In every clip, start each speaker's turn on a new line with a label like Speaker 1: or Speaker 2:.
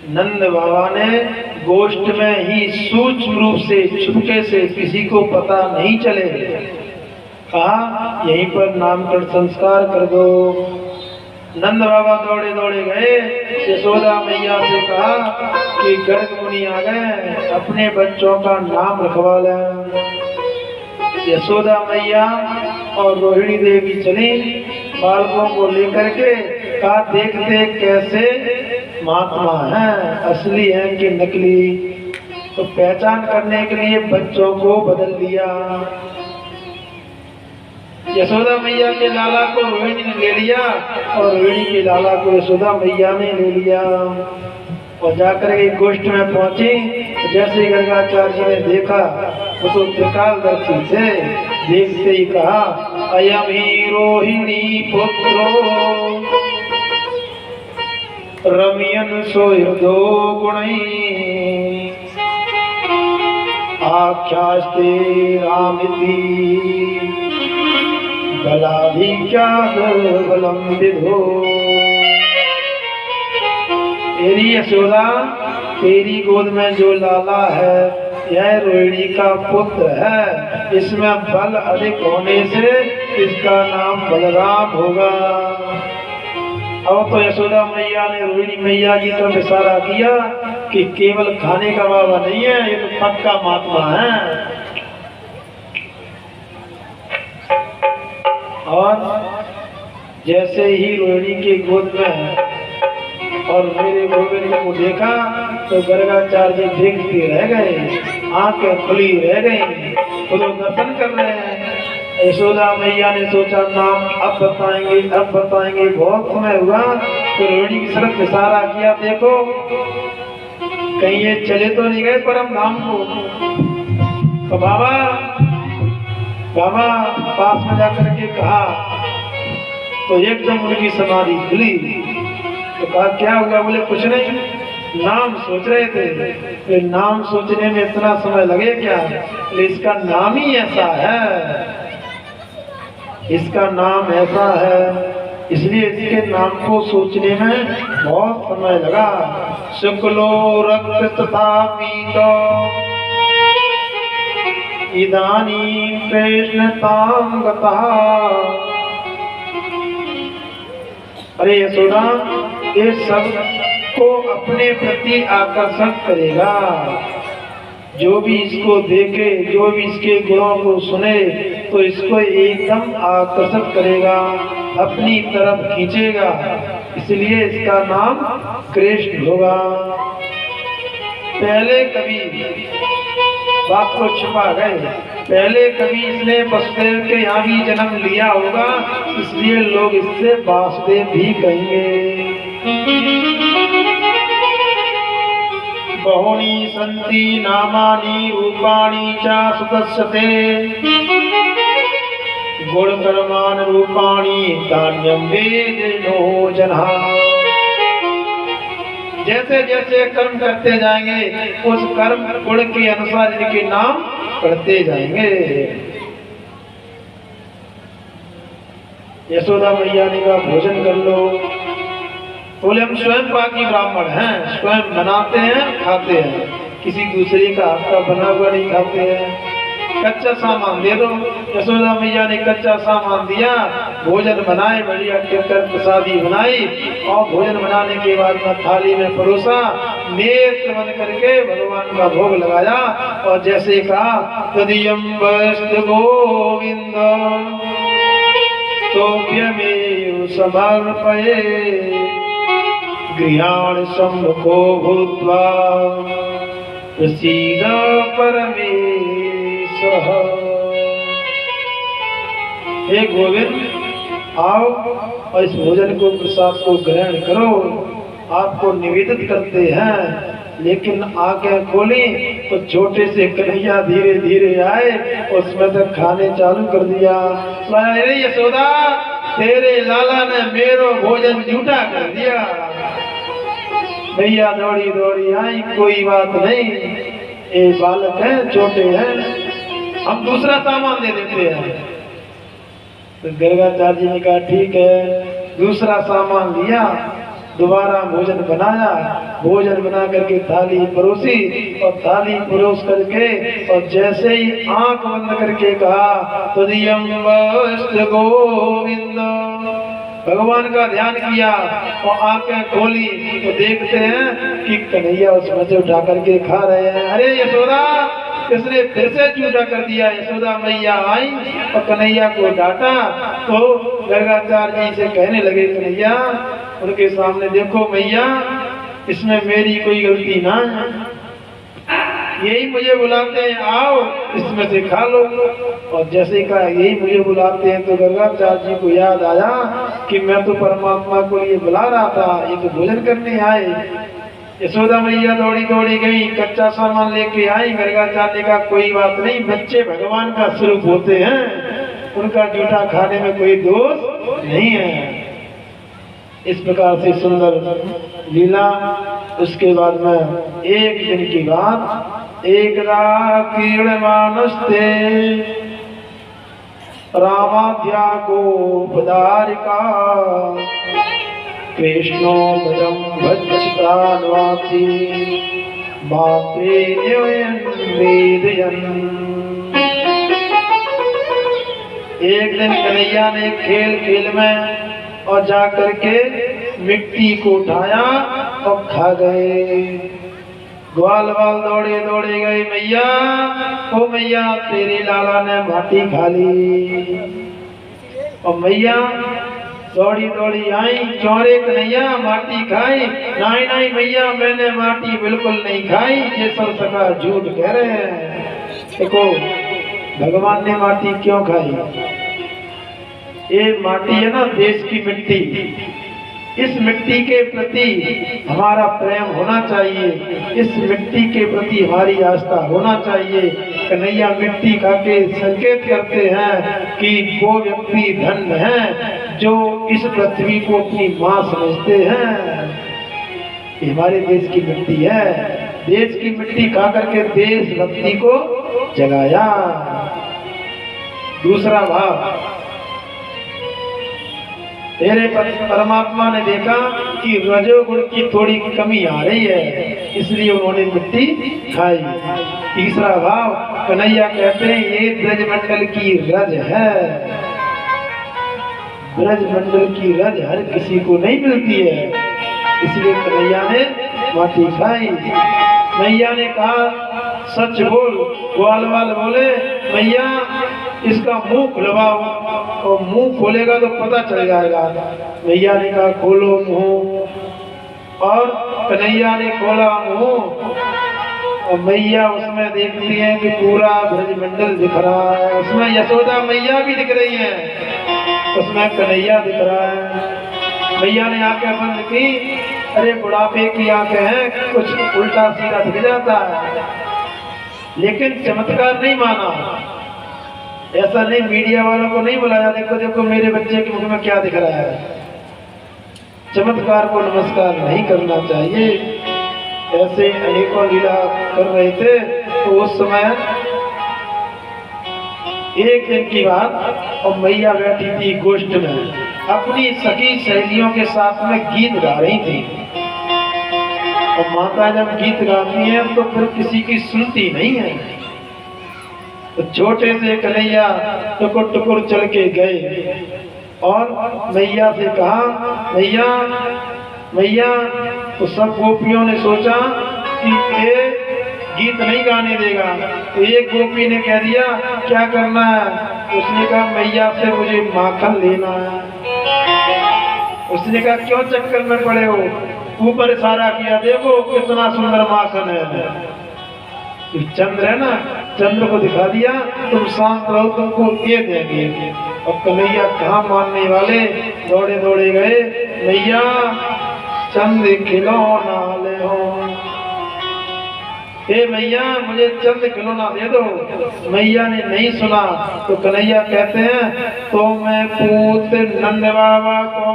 Speaker 1: नंद बाबा ने गोष्ठ में ही सूक्ष्म रूप से चुपके से किसी को पता नहीं चले कहा यहीं पर नामकरण संस्कार कर दो। नंद बाबा दौड़े दौड़े गए, यशोदा मैया से कहा कि गर्ग मुनि आ गए, अपने बच्चों का नाम रखवा लें। यशोदा मैया और रोहिणी देवी चली बालकों को लेकर के, कहा देखते कैसे महात्मा हैं, असली हैं कि नकली। तो पहचान करने के लिए बच्चों को बदल दिया। यशोदा मैया के लाला को रोहिणी ने ले लिया और रोहिणी के लाला को यशोदा मैया ने ले लिया और जाकर के गोष्ठ में पहुंची। जैसे गर्गाचार्य जी ने देखा वो तो त्रिकालदर्शी थे, देखते ही कहा अयम ही रोहिणी पुत्रो रमयन सोहृदो गुणैः आख्यास्ते रामिति बलाधिक्यादबलं विधो। तेरी यशोदा, तेरी गोद में जो लाला है यह रोहिणी का पुत्र है, इसमें बल अधिक होने से इसका नाम बलराम होगा। अब तो यशोदा मैया ने रोहिणी मैया की तरफ इशारा किया कि केवल खाने का बाबा नहीं है, ये तो पक्का महात्मा है। और जैसे ही रोहिणी के गोद में और मेरे गोविंद को देखा तो गर्गाचार्य देखते रह गए, आंखें खुली रह गई, वो दर्शन कर रहे हैं। यशोदा मैया ने सोचा नाम अब बताएंगे, बहुत समय हुआ। तो रोहिणी की तरफ इशारा किया, देखो कहीं ये चले तो नहीं गए परम धाम को। तो बाबा पास में जाकर के कहा तो एकदम उनकी समाधि खुली। तो कहा क्या हुआ? बोले कुछ नहीं, नाम सोच रहे थे। नाम सोचने में इतना समय लगे क्या? इसका नाम ही ऐसा है, इसका नाम ऐसा है, इसलिए इसके नाम को सोचने में बहुत समय लगा। शुक्लो रक्त तथा पीतो इदानीं कृष्णतां गतः। अरे यशोदा, ये सब को अपने प्रति आकर्षक करेगा। जो भी इसको देखे, जो भी इसके गुणों को सुने तो इसको एकदम आकर्षित करेगा, अपनी तरफ खींचेगा। इसलिए इसका नाम कृष्ण होगा। पहले कभी बात को छुपा गए, पहले कभी इसने वसुदेव के यहाँ भी जन्म लिया होगा, इसलिए लोग इससे वासुदेव भी कहेंगे। बहुनी संति नामानि रूपाणि च सुदस्यते गुणकर्माणि रूपाणि तान्यं वेदिनो जनः। जैसे जैसे कर्म करते जाएंगे उस कर्म गुण के अनुसार इनके नाम पढ़ते जाएंगे। यशोदा मैया ने कहा भोजन कर लो। बोले हम स्वयं पाकी ब्राह्मण हैं, स्वयं बनाते हैं खाते हैं, किसी दूसरे का हाथ का बना हुआ नहीं खाते हैं। कच्चा सामान दे दो। यशोदा मैया ने कच्चा सामान दिया, भोजन बनाए, बढ़िया प्रसादी बनाई और भोजन बनाने के बाद में थाली में परोसा, नेत्र बंद करके भगवान का भोग लगाया और जैसे कहा तदियं वस्तु गोविंद तोभ्यमेव समर्पये गृहाण सम्मुखो भूत्वा प्रसीद परमेश्वर। हे गोविंद, आओ और इस भोजन को, प्रसाद को ग्रहण करो। आपको निवेदित करते हैं। लेकिन आंखें खोली तो छोटे से कन्हैया धीरे धीरे आए, उसमें से खाने चालू कर दिया। अरे यशोदा, तेरे लाला ने मेरो भोजन झूठा कर दिया। भैया दौड़ी दौड़ी आई, कोई बात नहीं, ये बालक हैं, छोटे हैं, हम दूसरा सामान दे देते हैं। तो गर्गाचार्य जी ने कहा ठीक है, दूसरा सामान लिया, दोबारा भोजन बनाया, भोजन बना करके थाली परोसी और थाली परोस करके और जैसे ही आंख बंद करके कहा तदीयम वस्त्र गोविंद, भगवान का ध्यान किया और आंखें खोली तो देखते हैं कि कन्हैया उस मजे उठा करके खा रहे हैं। अरे यशोदा, इसने फिर से झूठा कर दिया। यशोदा मैया आई और कन्हैया को डांटा तो गर्गाचार्य जी से कहने लगे कन्हैया उनके सामने, देखो मैया इसमें मेरी कोई गलती ना है, यही मुझे बुलाते हैं आओ इसमें से खा लो। और जैसे कहा यही मुझे बुलाते हैं तो गर्गाचार्य जी को याद आया कि मैं तो परमात्मा को ये बुला रहा था, ये तो भोजन करने आए। यशोदा मैया दौड़ी दौड़ी गई, कच्चा सामान लेके आई। गर्गाचार्य का कोई बात नहीं, बच्चे भगवान का स्वरूप होते हैं, उनका जूठा खाने में कोई दोष नहीं है। इस प्रकार से सुंदर लीला। उसके बाद में एक दिन की बात, एकदा क्रीडमानस्ते रामाध्या को पदारिका कृष्णो भजम भजतान्वासी मात्रे वेदयन्। एक दिन कन्हैया ने खेल खेल में और जाकर के मिट्टी को उठाया और खा गए। ग्वाल बाल दौड़े दौड़े गए, मैया ओ मैया तेरे लाला ने माटी खा ली। और मैया दौड़ी दौड़ी आई, चौरे कन्हैया माटी खाई। नहीं नहीं मैया मैंने माटी बिल्कुल नहीं खाई, ये सब सका झूठ कह रहे हैं। देखो भगवान ने माटी क्यों खाई? ये माटी है ना देश की मिट्टी, इस मिट्टी के प्रति हमारा प्रेम होना चाहिए, इस मिट्टी के प्रति हमारी आस्था होना चाहिए। कन्हैया मिट्टी खा के संकेत करते हैं कि वो व्यक्ति धन्य है जो इस पृथ्वी को अपनी माँ समझते हैं। ये हमारे देश की मिट्टी है, देश की मिट्टी खा करके देशभक्ति को जगाया। दूसरा भाव, तेरे परमात्मा ने देखा कि रजोगुण की थोड़ी कमी आ रही है, इसलिए उन्होंने मिट्टी खाई। तीसरा भाव, कन्हैया कहते हैं ये ब्रजमंडल की रज है, ब्रजमंडल की रज हर किसी को नहीं मिलती है, इसलिए कन्हैया ने माटी खाई। मैया ने कहा सच बोल। ग्वाल वाल बोले मैया इसका मुंह खुलवाओ, और मुंह खोलेगा तो पता चल जाएगा। मैया ने कहा खोलो मुंह, और कन्हैया ने खोला मुंह और मैया उसमें देखती है कि पूरा ब्रजमंडल दिख रहा है। उसमें यशोदा मैया भी दिख रही है, उसमें कन्हैया दिख रहा है। मैया ने आंखें बंद की, अरे बुढ़ापे की आंखें हैं, कुछ उल्टा सीधा दिख जाता है, लेकिन चमत्कार नहीं माना। ऐसा नहीं, मीडिया वालों को नहीं बुलाया देखो देखो मेरे बच्चे के मुख में क्या दिख रहा है। चमत्कार को नमस्कार नहीं करना चाहिए। ऐसे अनेकों लीला कर रहे थे। तो उस समय एक दिन की बात, और मैया बैठी थी गोष्ठ में, अपनी सखी सहेलियों के साथ में गीत गा रही थी। और माता जब गीत गाती है तो फिर किसी की सुनती नहीं है। तो छोटे से कन्हैया टुकुर टुकुर चल के गए और मैया से कहा मैया मैया। तो सब गोपियों ने सोचा कि ये गीत नहीं गाने देगा। तो एक गोपी ने कह दिया क्या करना है? उसने कहा मैया से मुझे माखन लेना है। उसने कहा क्यों चक्कर में पड़े हो? ऊपर इशारा किया, देखो कितना सुंदर माखन है। चंद्र है ना, चंद्र को दिखा दिया, तुम शांत रहो तुमको ये देंगे। और कन्हैया कहाँ मानने वाले, दौड़े दौड़े गए, मैया चंद खिलौना ले हो, हे मैया मुझे चंद खिलौना दे दो। मैया ने नहीं सुना। तो कन्हैया कहते हैं तो मैं पूत नंद बाबा को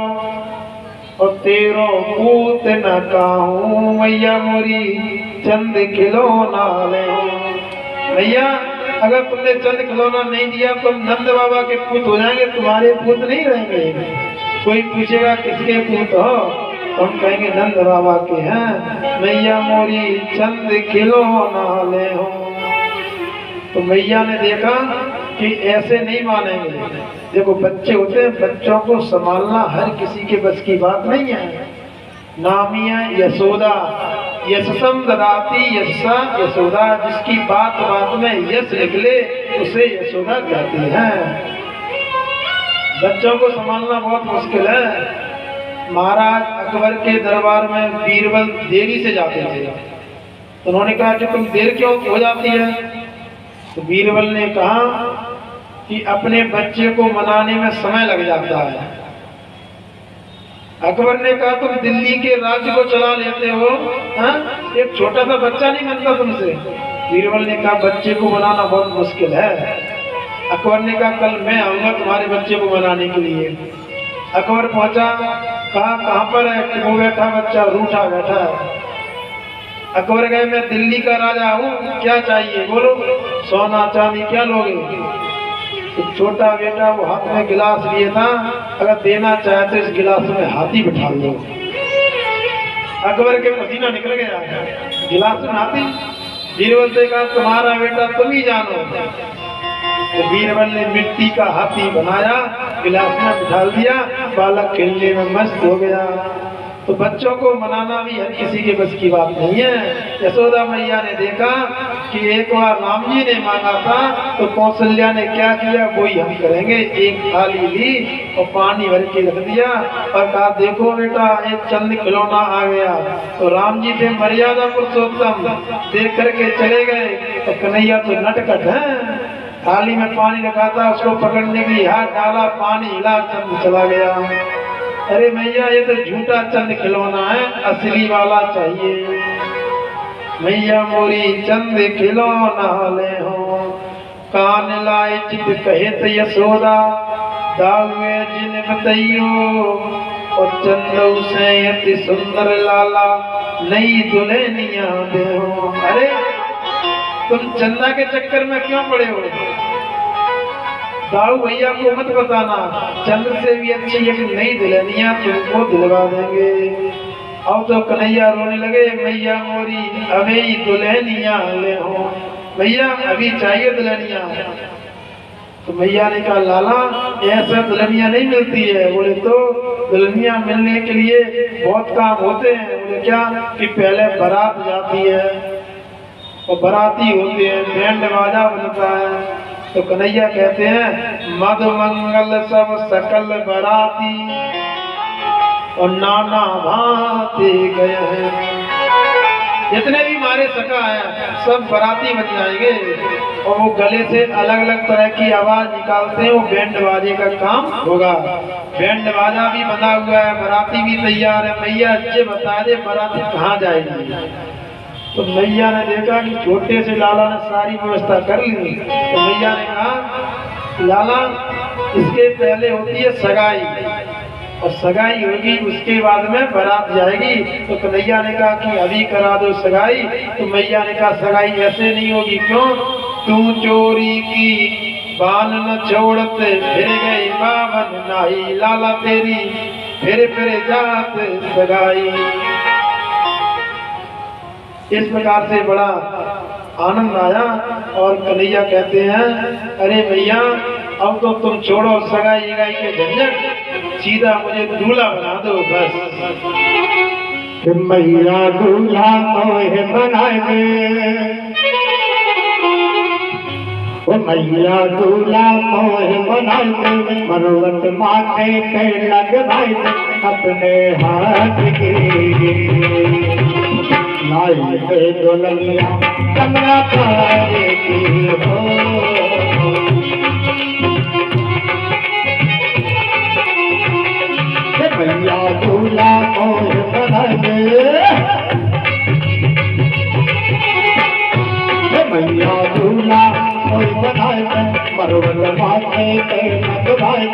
Speaker 1: और तेरो पूत न कहूं, मैया मोरी चंद खिलौना ले। भैया अगर तुमने चंद खिलौना नहीं दिया तो नंद बाबा के पूत हो जाएंगे, तुम्हारे पूत नहीं रहेंगे। कोई पूछेगा किसके पूत हो, तो हम कहेंगे नंद बाबा के हैं। मैया मोरी चंद खिलौना ले हो। तो मैया ने देखा कि ऐसे नहीं मानेंगे। देखो बच्चे होते हैं, बच्चों को संभालना हर किसी के बस की बात नहीं है। नामी है यशोदा, यशसम ददाती यशसा यशोदा, जिसकी बात बात में यश निकले उसे यशोदा कहती हैं। बच्चों को संभालना बहुत मुश्किल है। महाराज अकबर के दरबार में बीरबल देरी से जाते थे। तो उन्होंने कहा कि तुम देर क्यों हो जाती है? तो बीरबल ने कहा कि अपने बच्चे को मनाने में समय लग जाता है। अकबर ने कहा तुम दिल्ली के राज्य को चला लेते हो, हाँ? एक छोटा सा बच्चा नहीं बनता तुमसे। बीरबल ने कहा बच्चे को बनाना बहुत मुश्किल है। अकबर ने कहा कल मैं आऊंगा तुम्हारे बच्चे को बनाने के लिए। अकबर पहुंचा, कहा कहाँ पर है? वो बैठा बच्चा रूठा बैठा है। अकबर गए, मैं दिल्ली का राजा हूँ, क्या चाहिए बोलो? सोना चांदी क्या लोगे? तो छोटा बेटा वो हाथ में गिलास लिए था, अगर देना चाहे तो इस गिलास में हाथी बिठा लो। अकबर के पसीना निकल गया, गिलास में हाथी। बीरबल से कहा तुम्हारा बेटा तुम ही जानो। तो बीरबल ने मिट्टी का हाथी बनाया, गिलास में बिठा दिया, बालक खेलने में मस्त हो गया। तो बच्चों को मनाना भी हर किसी के बस की बात नहीं है। यशोदा मैया ने देखा कि एक बार राम जी ने मांगा था तो कौशल्या ने क्या किया वही हम करेंगे। एक थाली ली और पानी भर के रख दिया और कहा देखो बेटा एक चंद खिलौना आ गया। तो राम जी थे मर्यादा पुरुषोत्तम, देख करके चले गए। तो कन्हैया तो नटखट है, थाली में पानी रखा था, उसको पकड़ने के लिए हाथ डाला, पानी हिला, चंद चला गया। अरे मैया ये तो झूठा चंद खिलौना है, असली वाला चाहिए। मैया मोरी चंद खिलौना ले हो। कान लाए चित कहित यशोदा, दावे जिन बतैयो। और चंदऊ से अति सुंदर लाला, नई दुल्हनिया दे हो। अरे तुम चंदा के चक्कर में क्यों पड़े हो? दाऊ भैया को मत बताना, चंद्र से भी अच्छी एक नई दुल्हनिया तुमको दिलवा देंगे। अब तो कन्हैया रोने लगे, मैया मोरी अभी दुल्हनिया ले हो। भैया अभी चाहिए दुल्हनिया। तो मैया ने कहा लाला ऐसा दुल्हनिया नहीं मिलती है। बोले तो दुल्हनिया मिलने के लिए बहुत काम होते हैं। बोले क्या? कि पहले बारात जाती है और बाराती होते हैं, बैंड बाजा बनता है। तो कन्हैया कहते हैं मधु मंगल सब सकल बराती और नाना भांति गए हैं। जितने भी हमारे सखा है सब बराती बन जाएंगे और वो गले से अलग अलग तरह की आवाज निकालते हैं। वो बैंड बाजे का काम होगा। बैंड बाजा भी बना हुआ है, बराती भी तैयार है। मैया अच्छे बता दे बराती कहाँ जाएगी। तो मैया ने देखा कि छोटे से लाला ने सारी व्यवस्था कर ली। तो मैया ने कहा लाला इसके पहले होती है सगाई और सगाई होगी उसके बाद में बारात जाएगी। तो कन्हैया ने कहा कि अभी करा दो सगाई। तो मैया ने कहा सगाई ऐसे नहीं होगी। क्यों? तू चोरी की बान न छोड़ते फिर गई बावन नाई, लाला तेरी फिर जात सगाई। इस प्रकार से बड़ा आनंद आया और कन्हैया कहते हैं अरे भैया अब तो तुम छोड़ो सगाई गाई के झंझट, सीधा मुझे दूल्हा बना दो बस।
Speaker 2: मैया दूल्हा मोहे बनाए, ओ मैया दूल्हा मोहे बनाए, मरवत माथे पे लगवाए अपने हाथ की। लाई पे दुल्हनिया कमरा पाए की हो। मैया दूल्हा मोहे बनाए, मैया दूल्हा मोहे बनाए, मरवत माथे पे लगवाए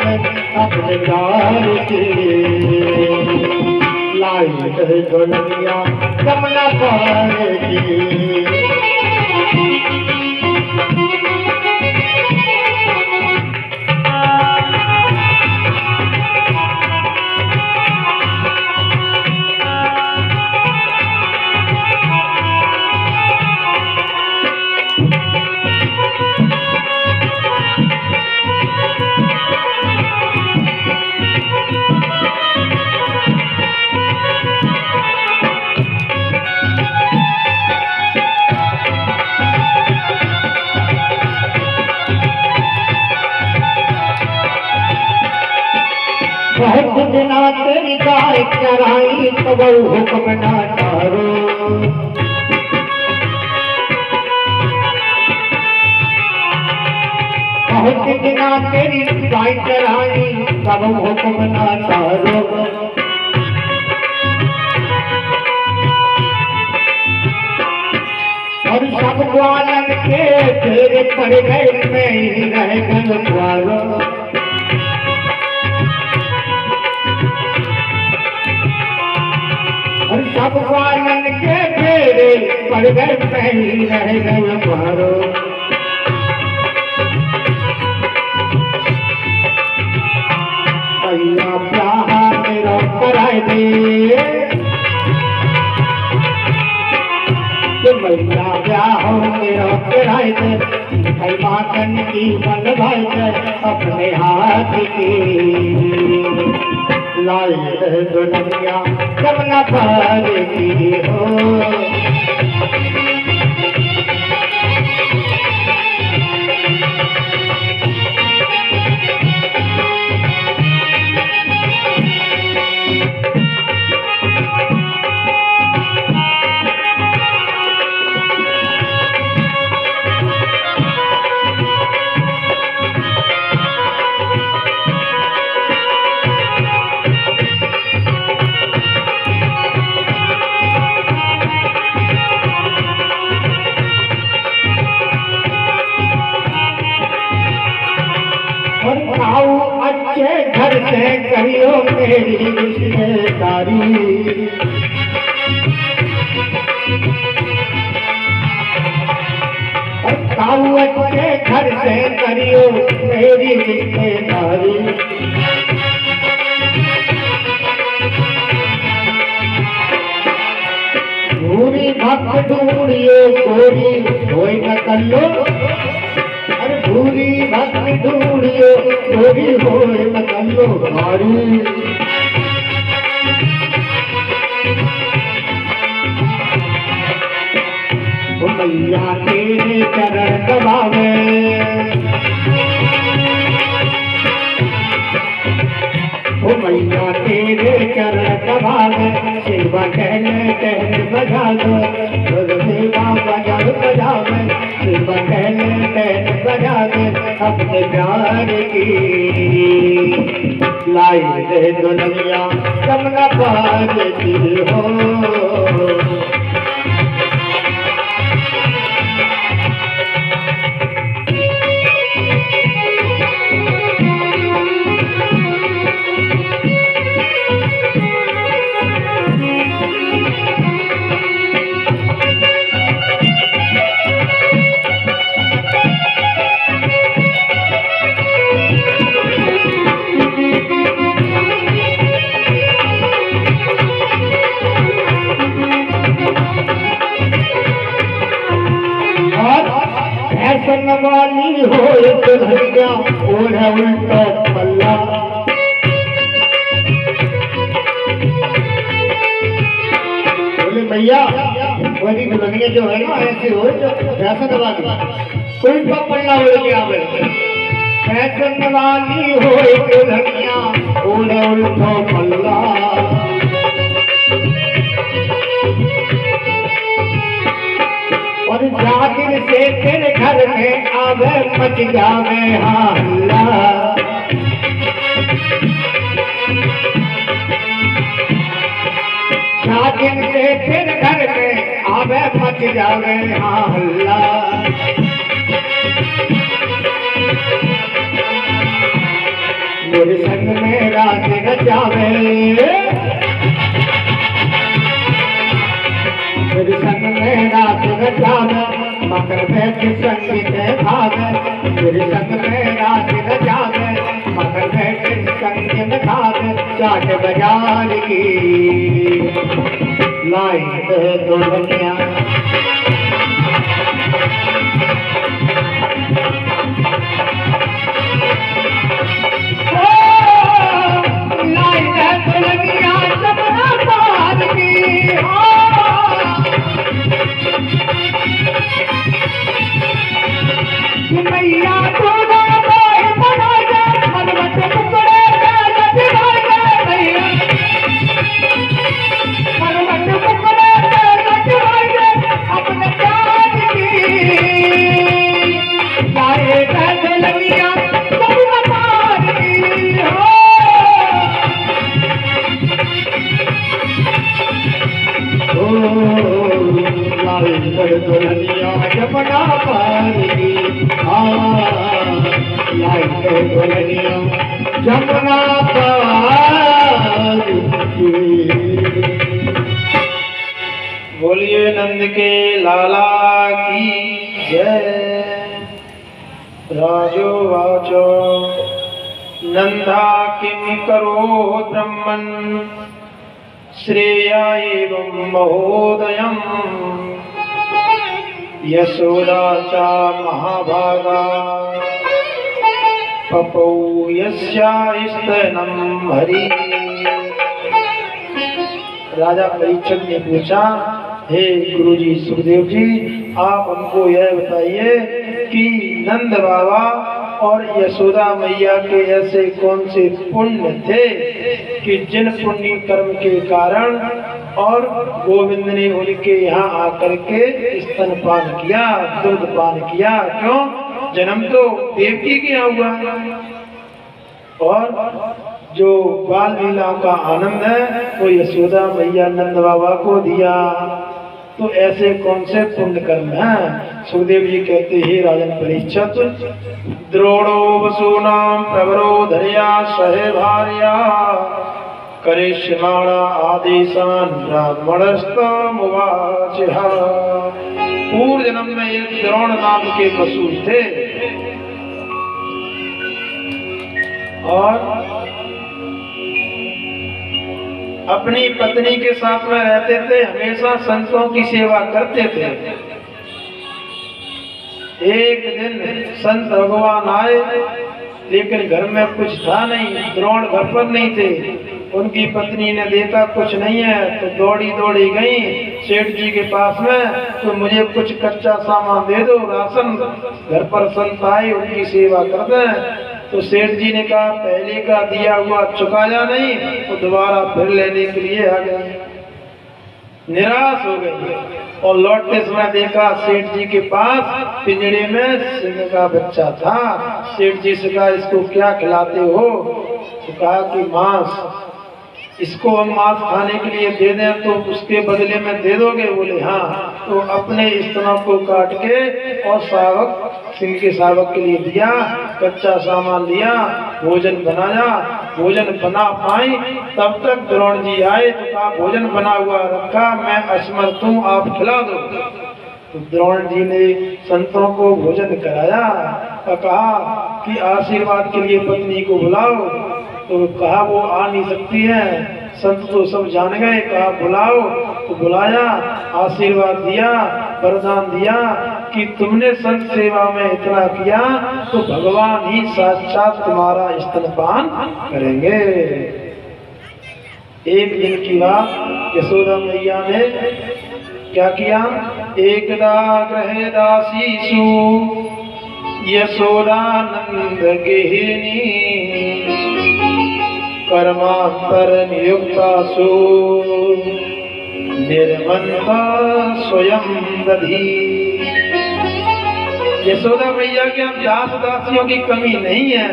Speaker 2: अपने गाल की। लाई पे दुल्हनिया कमला पाएगी। कबू हुक्म ना तारो बहुत दिना तेरी गाय चरानी कबू हुक्म ना तारो और सब ग्वालन के तेरे पड़ गए मैं ही रह गल ग्वालो और सब ग्वालन के तेरे पड़ गए मैं ही रह गल ग्वालो भैया प्यार मेरा कराए दे मैया ब्याह मेरा किराए थे मातन की बल भाई अपने हाथ की लाई दुनिया जमना पार की हो अच्छे घर से करियो मेरी रिश्तेदारी ताऊ अच्छे घर से करियो मेरी रिश्तेदारी भूरी भक्त ढूंढियो गोरी कोई न कर लो पूरी भक्ति ढूंढियो गोरी होए मकल्लो भारी ओ मैया तेरे चरण दबावे ओ मैया तेरे चरण दबावे सेवा कहने कहने बजा दो सेवा बजावे सेवा कहने कहने बजा दे अपने प्यार की लाई दे दुनिया जमना पार की हो फैशन वाली हो दुल्हनिया और है उल्टा पल्ला बोले भैया वही दुल्हनिया जो है ना ऐसे हो फैशन वाली उल्टा पल्ला हो गया फैशन वाली हो दुल्हनिया और है उल्टा पल्ला और जागिर से तेरे घर में आवे मच जावे हल्ला जागिर से तेरे घर में आवे मच जावे हल्ला मेरे संग में रात रचावे मेरे संग में रात रचावे मकर बैठ संगीत भावे मेरे संग में रात रचावे मकर बैठ संगीत भावे चाट बाजार की लाई दुनिया कर दुल्हनिया जमुना पार की, लाई कर दुल्हनिया जमुना पार की।
Speaker 1: बोलिए नंद के लाला की जय। राजोवाचो नंदा किं करो ब्रह्मन् श्रेया एवं महोदयम् यशोदा च महाभागा पपौ यस्या स्तनम् हरि। राजा परीक्षित ने पूछा, हे गुरुजी सुखदेव जी, आप हमको यह बताइए कि नंद बाबा और यशोदा मैया के ऐसे कौन से पुण्य थे कि जिन पुण्य कर्म के कारण और गोविंद ने उनके यहाँ आकर के स्तनपान किया, दूध पान किया। क्यों? जन्म तो देवकी के यहाँ हुआ है और जो बाल लीला का आनंद है वो यशोदा मैया नंद बाबा को दिया। तो ऐसे कौन से पुण्य कर्म हैं? सुखदेव जी कहते हैं, राजन परीक्षित, द्रोणो वसूनाम प्रवरो धर्या सहे भार्या करिष्यमाणा आदेशान ब्राह्मणस्तमुवाचः। पूर्व जन्म में एक द्रोण नाम के वसु थे और अपनी पत्नी के साथ में रहते थे, हमेशा संतों की सेवा करते थे। एक दिन संत भगवान आए, लेकिन घर में कुछ था नहीं, द्रोण घर पर नहीं थे। उनकी पत्नी ने देखा कुछ नहीं है तो दौड़ी दौड़ी गई सेठ जी के पास में, तो मुझे कुछ कच्चा सामान दे दो, राशन। घर पर संत आए, उनकी सेवा कर दें। तो सेठ जी ने कहा, पहले का दिया हुआ चुकाया नहीं, तो दोबारा फिर लेने के लिए आ गए। निराश हो गए और लौटते समय देखा सेठ जी के पास पिंजड़े में सिंह का बच्चा था। सेठ जी से कहा, इसको क्या खिलाते हो? तो कहा कि मांस। इसको हम मांस खाने के लिए दे दें तो उसके बदले में दे दोगे? बोले हाँ। तो अपने स्तनों को काट के और शावक, सिंह के शावक के लिए दिया, कच्चा सामान दिया, भोजन बनाया। भोजन बना पाई तब तक द्रोण जी आए तो कहा, भोजन बना हुआ रखा, मैं असमर्थ हूँ, आप खिला दो। तो द्रोण जी ने संतों को भोजन कराया और कहा कि आशीर्वाद के लिए पत्नी को बुलाओ। तो कहा वो आ नहीं सकती है। संत तो सब जान गए, कहा बुलाओ। तो बुलाया, आशीर्वाद दिया, वरदान दिया कि तुमने संत सेवा में इतना किया तो भगवान ही साक्षात तुम्हारा स्तनपान करेंगे। एक दिन की बात, यशोदा मैया ने क्या किया? एकदा गृहे दासीषु यशोदानंद गृहिणी कर्मांतर नियुक्तासु निर्मंता स्वयं दधी। यशोदा मैया के अब दास दासियों की कमी नहीं है,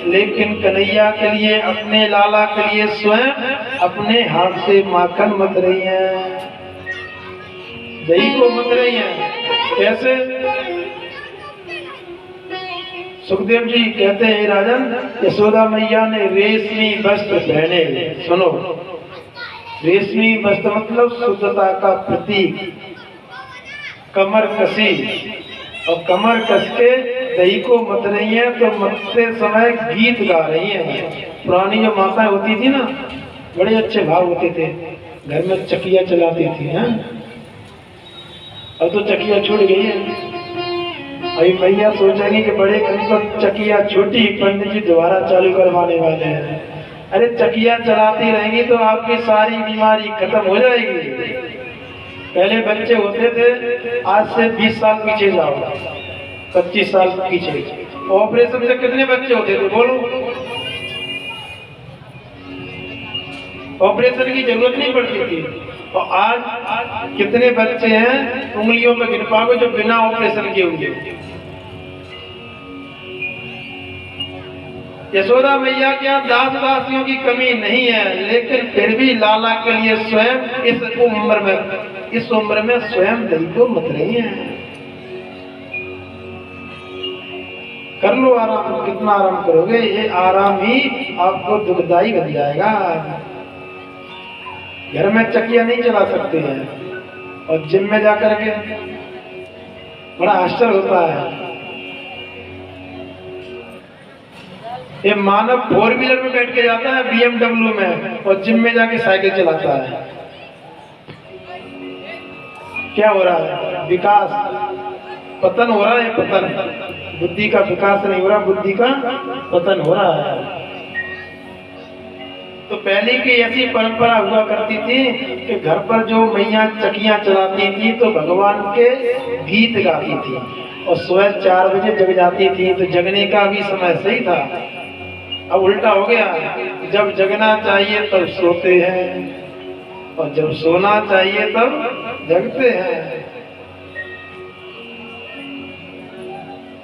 Speaker 1: लेकिन कन्हैया के लिए, अपने लाला के लिए स्वयं अपने हाथ से माखन मथ रही हैं, दही को मथ रही हैं। कैसे? सुखदेव जी कहते हैं, राजन, यशोदा मैया ने रेशमी वस्त्र पहने। सुनो, रेशमी वस्त्र मतलब शुद्धता का प्रतीक। कमर कसी और कमर कस के दही को मथ रही हैं, तो मथते समय गीत गा रही हैं। पुरानी जो माताएं होती थी ना, बड़े अच्छे भाव होते थे, घर में चकिया चलाती थी हैं। अब तो चकिया छूट गई है। अभी मैया सोचेंगी कि बड़े कहीं तो चकिया छूटी, पंडित जी दोबारा चालू करवाने वाले हैं। अरे चकिया चलाती रहेंगी तो आपकी सारी बीमारी खत्म हो जाएगी। पहले बच्चे होते थे, आज से 20 साल पीछे जाओ, 25 साल पीछे, ऑपरेशन से कितने बच्चे होते थे? बोलो, ऑपरेशन की जरूरत नहीं पड़ती थी। और आज कितने बच्चे हैं उंगलियों में गिन पाओगे जो बिना ऑपरेशन के होंगे। यशोदा मैया के यहाँ दास दासियों की कमी नहीं है, लेकिन फिर भी लाला के लिए स्वयं इस उम्र में स्वयं दही को मत रही है। कर लो आराम, कितना आराम करोगे, ये आराम ही आपको दुखदाई बन जाएगा। घर में चकिया नहीं चला सकते हैं और जिम में जाकर के बड़ा आश्चर्य होता है। ये मानव 4 व्हीलर में बैठ के जाता है BMW में और जिम में जाके साइकिल चलाता है। क्या हो रहा है? विकास पतन हो रहा है, पतन। बुद्धि का विकास नहीं हो रहा, बुद्धि का पतन हो रहा है। तो पहले की ऐसी परंपरा हुआ करती थी कि घर पर जो मैया चकियां चलाती थी तो भगवान के गीत गाती थी और सुबह 4 बजे जग जाती थी, तो जगने का भी समय सही था। अब उल्टा हो गया, जब जगना चाहिए तब सोते हैं और जब सोना चाहिए तब जगते हैं।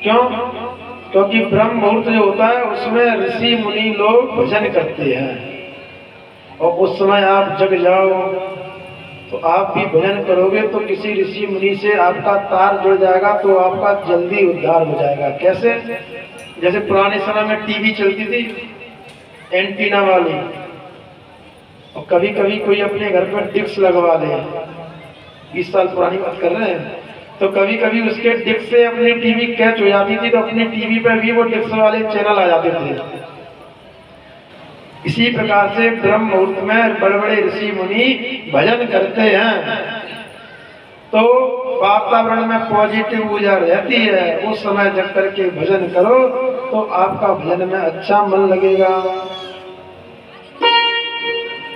Speaker 1: क्यों? क्योंकि ब्रह्म मुहूर्त जो होता है उसमें ऋषि मुनि लोग भजन करते हैं और उस समय आप जग जाओ तो आप भी भजन करोगे तो किसी ऋषि मुनि से आपका तार जुड़ जाएगा, तो आपका जल्दी उद्धार हो जाएगा। कैसे? जैसे पुराने समय में टीवी चलती थी एंटीना वाली, और कभी कभी कोई अपने घर पर डिक्स लगवा ले, 20 साल पुरानी बात कर रहे हैं, तो कभी कभी उसके डिक्स से अपनी टीवी कैच हो जाती थी, तो अपने टीवी पर भी वो डिक्स वाले चैनल आ जाते थे। इसी प्रकार से ब्रह्म मुहूर्त में बड़े बड़े ऋषि मुनि भजन करते हैं, तो वातावरण में पॉजिटिव ऊर्जा रहती है। उस समय जग करके भजन करो तो आपका भजन में अच्छा मन लगेगा।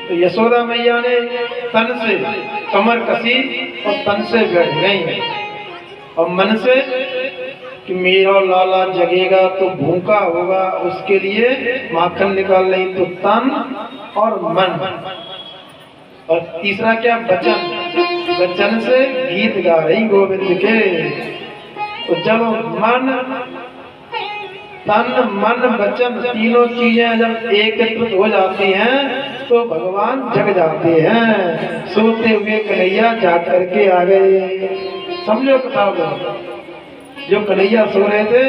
Speaker 1: तो यशोदा मैया ने तन से कमर कसी और तन से बैठ गई और मन से कि मेरा लाला जगेगा तो भूखा होगा, उसके लिए माखन निकाल रही, तो तन और मन। और तीसरा क्या? वचन। वचन से गीत गा रही गोविंद के। तो जब मन, तन, मन, वचन तीनों चीजें जब एकत्रित हो जाती हैं तो भगवान जग जाते हैं। सोते हुए कन्हैया जाग करके आ गए। समझो कथा को, जो कन्हैया सो रहे थे,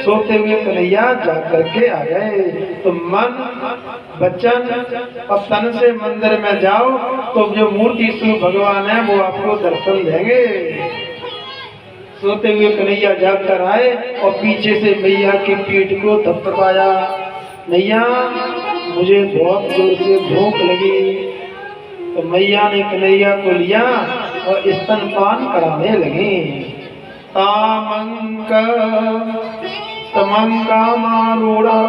Speaker 1: सोते हुए कन्हैया जाग करके आ गए। तो मन, वचन और तन से मंदिर में जाओ तो जो मूर्ति स्वरूप भगवान है वो आपको दर्शन देंगे। सोते हुए कन्हैया जाग कर आए और पीछे से मैया की पीठ को थपथपाया, मैया मुझे बहुत जोर से भूख लगी। तो मैया ने कन्हैया को लिया और स्तनपान कराने लगी। तामंक तमंकामारूढ़ा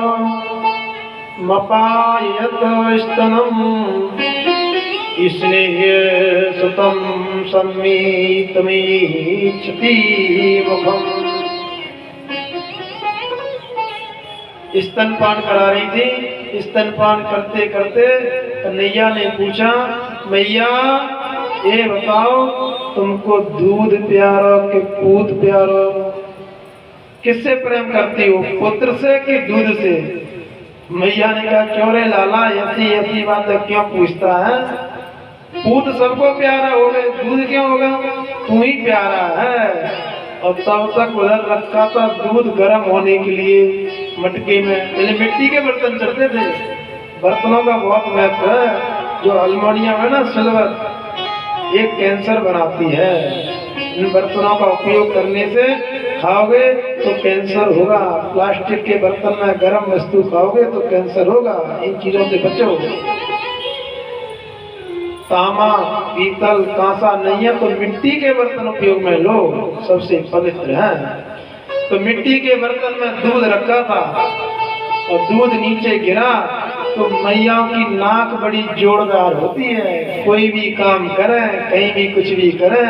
Speaker 1: मपायत स्तनम स्नेह सुतम सम्मीतमीच्छति मुखम। स्तनपान करा रही थी। स्तनपान करते करते कन्हैया ने पूछा, मैया ये बताओ तुमको दूध प्यारो कि पूत प्यारो? किससे प्रेम करती हो, पुत्र से कि दूध से? मैया ने कहा, क्यों रे लाला ऐसी ऐसी बात क्यों पूछता है? पूत सबको प्यारा होगा, दूध क्यों होगा? तू ही प्यारा है। और तब तक उधर रखा था दूध गर्म होने के लिए मटके में। पहले मिट्टी के बर्तन चढ़ते थे। बर्तनों का बहुत महत्व है। जो अल्मोनियम है ना, सिल्वर, ये कैंसर बनाती है। इन बर्तनों का उपयोग करने से खाओगे तो कैंसर होगा। प्लास्टिक के बर्तन में गर्म वस्तु खाओगे तो कैंसर होगा। इन चीजों से बचो। तांबा, पीतल, कांसा नहीं है तो मिट्टी के बर्तन उपयोग में लो, सबसे पवित्र है। तो मिट्टी के बर्तन में दूध रखा था और दूध नीचे गिरा तो मैयाओं की नाक बड़ी जोरदार होती है। कोई भी काम करें, कहीं भी कुछ भी करें,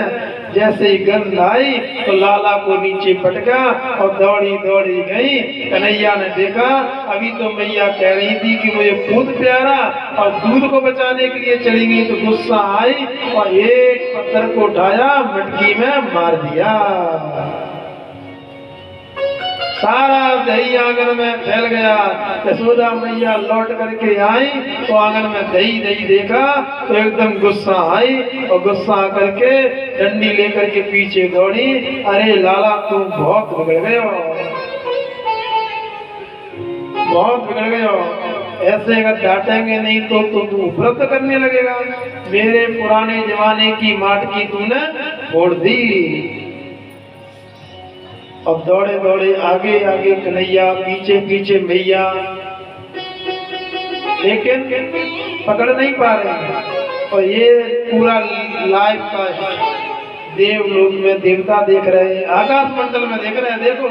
Speaker 1: जैसे ही गंध आई तो लाला को नीचे पटका और दौड़ी दौड़ी गई। कन्हैया ने देखा, अभी तो मैया कह रही थी कि मुझे पूत प्यारा, और दूध को बचाने के लिए चली गई तो गुस्सा आई और एक पत्थर को उठाया, मटकी में मार दिया। सारा दही आंगन में फैल गया। यशोदा मैया लौट करके आई तो आंगन में दही दही देखा तो एकदम गुस्सा आई और गुस्सा करके डंडी लेकर के पीछे दौड़ी। अरे लाला तुम बहुत बिगड़ गए हो, बहुत बिगड़ गए हो, ऐसे अगर डांटेंगे नहीं तो तू उपलब्ध करने लगेगा। मेरे पुराने जमाने की माटकी तूने फोड़ दी। अब दौड़े दौड़े आगे आगे कन्हैया, पीछे पीछे मैया, लेकिन पकड़ नहीं पा रहे। और ये पूरा लाइव का देवलोक में देवता देख रहे हैं, आकाश मंडल में देख रहे हैं। देखो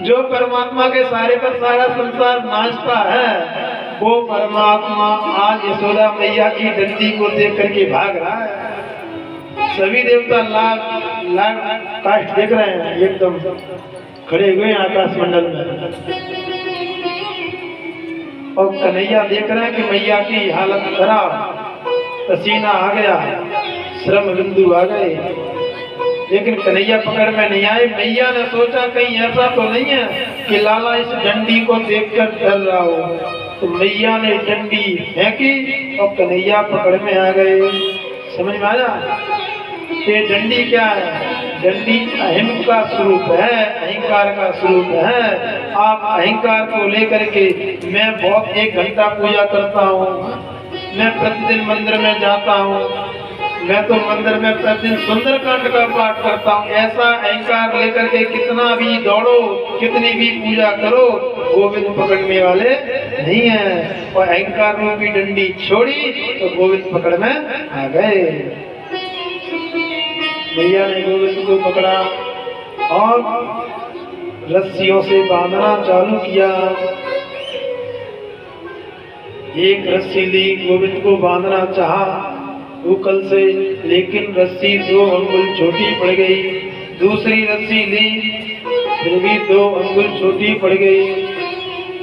Speaker 1: जो परमात्मा के सारे पर सारा संसार नाचता है वो परमात्मा आज यशोदा मैया की डंडी को देख करके भाग रहा है। सभी देवता लाभ काष्ठ देख रहे हैं, एकदम खड़े हुए आकाश मंडल में। और कन्हैया देख रहे हैं कि मैया की हालत खराब, पसीना आ गया, श्रम बिंदु आ गए, लेकिन कन्हैया पकड़ में नहीं आए। मैया ने सोचा कहीं ऐसा तो नहीं है कि लाला इस डंडी को देखकर डर रहा हो, तो मैया ने डंडी फेंकी और कन्हैया पकड़ में आ गए। समझ में आया? ये डंडी क्या है? डंडी अहम का स्वरूप है, अहंकार का स्वरूप है। आप अहंकार को लेकर के मैं बहुत 1 घंटा पूजा करता हूँ, मैं प्रतिदिन मंदिर में जाता हूँ, मैं तो मंदिर में प्रतिदिन सुंदरकांड का पाठ करता हूँ, ऐसा अहंकार लेकर के कितना भी दौड़ो, कितनी भी पूजा करो, गोविंद पकड़ने वाले नहीं है। और अहंकार रूपी डंडी छोड़ी तो गोविंद पकड़ में आ गए। मैया ने गोविंद को पकड़ा और रस्सियों से बांधना चालू किया। एक रस्सी ली, गोविंद को बांधना चाहा उकल से, लेकिन रस्सी 2 अंगुल छोटी पड़ गई। दूसरी रस्सी ली, फिर भी 2 अंगुल छोटी पड़ गई।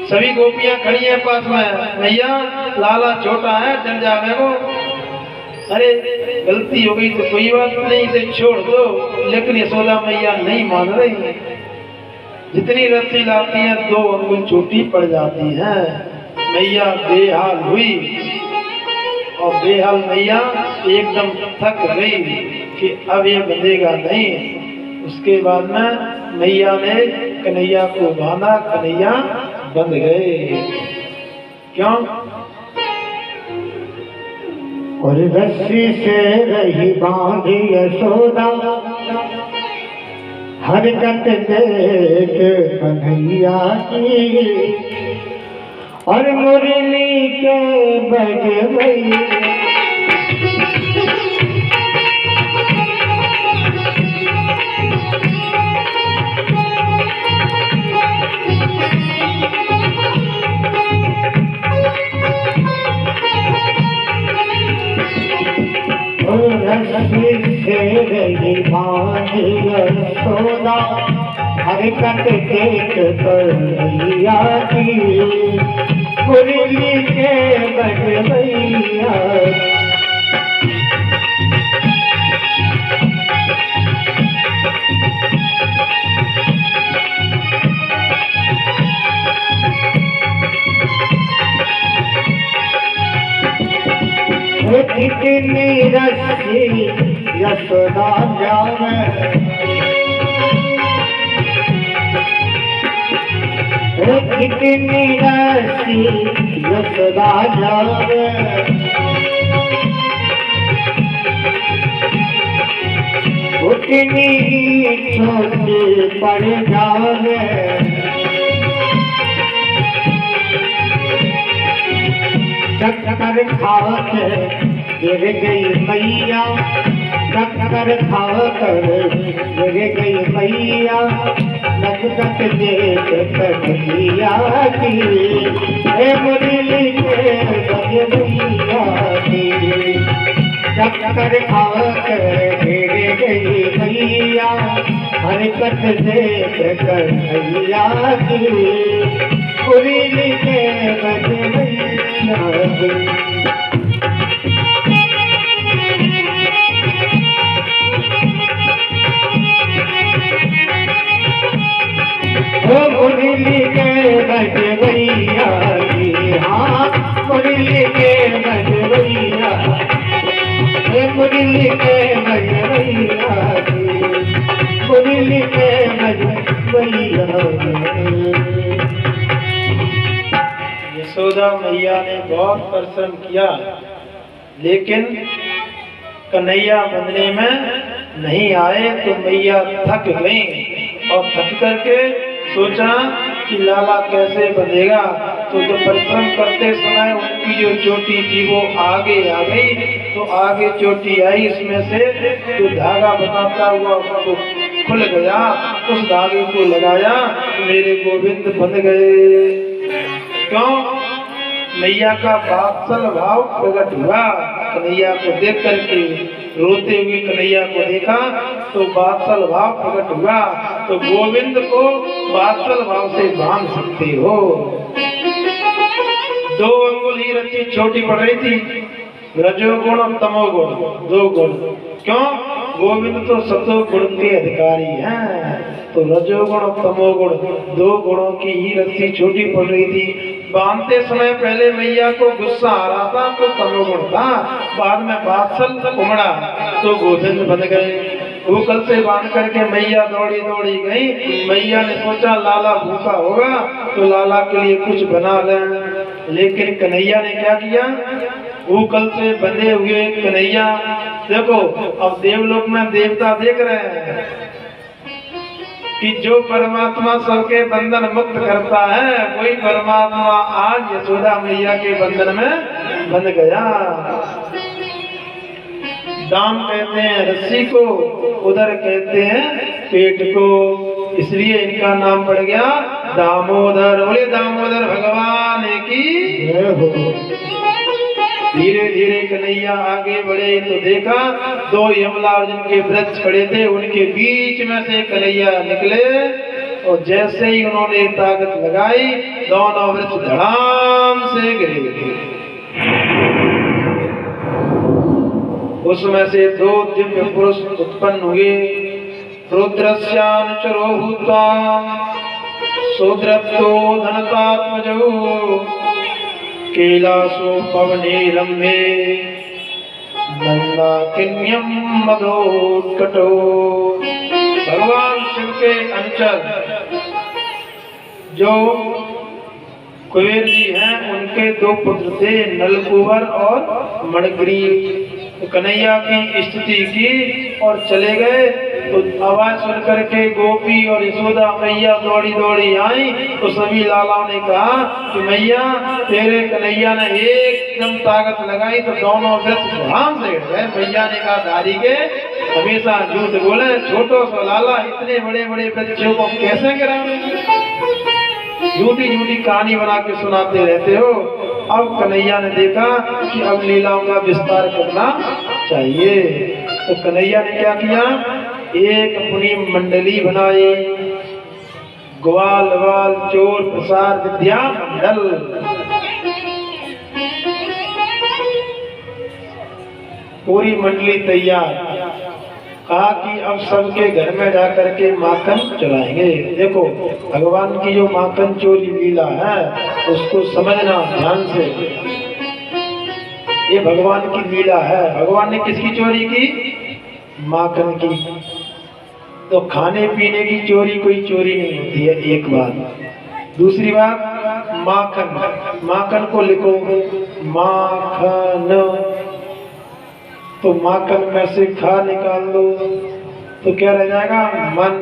Speaker 1: सभी गोपियां खड़ी हैं पास में, मैया लाला छोटा है, डर जावे वो। अरे गलती हो गई तो कोई बात नहीं, इसे छोड़ दो। लेकिन यशोदा मैया नहीं मान रही। जितनी रस्सी लाती है 2 अंगुल छोटी पड़ जाती है। मैया बेहाल हुई और बेहाल मैया एकदम थक गई कि अब ये बंधेगा नहीं। उसके बाद में मैया ने कन्हैया को बांधा, कन्हैया बंध गए। क्यों?
Speaker 2: और रस्सी से रही बांधी यशोदा, हरकत देख कन्हैया की, और मुरली के बजवैया से रही बांधी यशोदा, हरकत देख कन्हैया की, मुरली के बजवैया। कितनी रस्सी यशोदा जावे, कितनी रस्सी यशोदा जावे, उतनी छोटी पड़ जावे। चक्कर खाकर गिर गई मैया, चक्कर खाकर गिर गई मैया, नजकत देख कन्हैया की, हे मुरली के बजवैया की। चक्कर खाकर गिर गई मैया, हरकत देख कन्हैया की, मुरली के बजवैया की।
Speaker 1: यशोदा मैया ने बहुत परिश्रम किया, लेकिन कन्हैया बनने में नहीं आए तो मैया थक गई और थक करके सोचा कि लाला कैसे बंधेगा। तो जब परिश्रम करते समय उनकी जो चोटी थी वो आगे आ गई, तो आगे चोटी आई, इसमें से जो धागा बताता हुआ वो खुल गया, उस धागे को लगाया, मेरे गोविंद बंध गए। क्यों? मैया का वात्सल भाव प्रकट हुआ। कन्हैया को देख करके रोते हुए कन्हैया को देखा तो वात्सल भाव प्रकट हुआ। तो गोविंद को वात्सल भाव से बांध सकते हो। 2 अंगुल ही रस्सी छोटी पड़ रही थी, रजोगुण और तमोगुण 2 गुण। क्यों? गोविंद तो सतो गुण के अधिकारी हैं, तो रजोगुण और तमोगुण 2 गुणों की ही रस्सी छोटी पड़ रही थी। बांधते समय पहले मैया को गुस्सा आ रहा था तो तमोगुण था, बाद में वात्सल उमड़ा तो गोविंद बन गए। भूखल से बांध करके मैया दौड़ी दौड़ी गई। मैया ने सोचा लाला भूखा होगा तो लाला के लिए कुछ बना लें, लेकिन कन्हैया ने क्या किया? भूखल से बंधे हुए कन्हैया, देखो अब देवलोक में देवता देख रहे हैं कि जो परमात्मा सबके बंधन मुक्त करता है, वही परमात्मा आज यशोदा मैया के बंधन में बंध गया। दाम कहते हैं रस्सी को, उधर कहते हैं पेट को, इसलिए इनका नाम पड़ गया दामोदर। बोले दामोदर भगवान की। धीरे धीरे कन्हैया आगे बढ़े तो देखा 2 यमलार्जुन के वृक्ष खड़े थे, उनके बीच में से कन्हैया निकले और जैसे ही उन्होंने ताकत लगाई, दोनों वृक्ष धड़ाम से गिरे। उसमें से 2 दिव्य पुरुष उत्पन्न हुए। रुद्रस्यानुचरो भूत्वा शूद्रत्तो धनतात्मजो कैलासो पवने रम्ये मंदाकिन्यम मदोत्कटो। भगवान शिव के अनुचर जो कुबेर जी हैं, उनके 2 पुत्र थे, नलकुबर और मणिग्रीव। तो कन्हैया की स्तुति की और चले गए। तो आवाज सुन करके गोपी और यशोदा मैया दौड़ी दौड़ी आई तो सभी लालाओं ने कहा कि मैया तेरे कन्हैया ने एकदम ताकत लगाई तो दोनों वृक्ष धड़ाम से गिर गए। मैया ने कहा धारी के हमेशा झूठ बोले, छोटो सो लाला इतने बड़े बड़े वृक्षों को कैसे गिराओगे? झूठी झूठी कहानी बना के सुनाते रहते हो। अब कन्हैया ने देखा कि अब लीलाओं का विस्तार करना चाहिए, तो कन्हैया ने क्या किया? एक अपनी मंडली बनाई, ग्वाल वाल चोर प्रसार विद्या मंडल। पूरी मंडली तैयार। कहा कि अब सबके घर में जाकर के माखन चलाएंगे। देखो भगवान की जो माखन चोरी लीला है उसको समझना ध्यान से। ये भगवान की लीला है। भगवान ने किसकी चोरी की? माखन की। तो खाने पीने की चोरी कोई चोरी नहीं होती है, एक बात। दूसरी बात माखन, माखन को लिखो माखन, तो माखन में से खा निकाल दो तो क्या रह जाएगा? मन।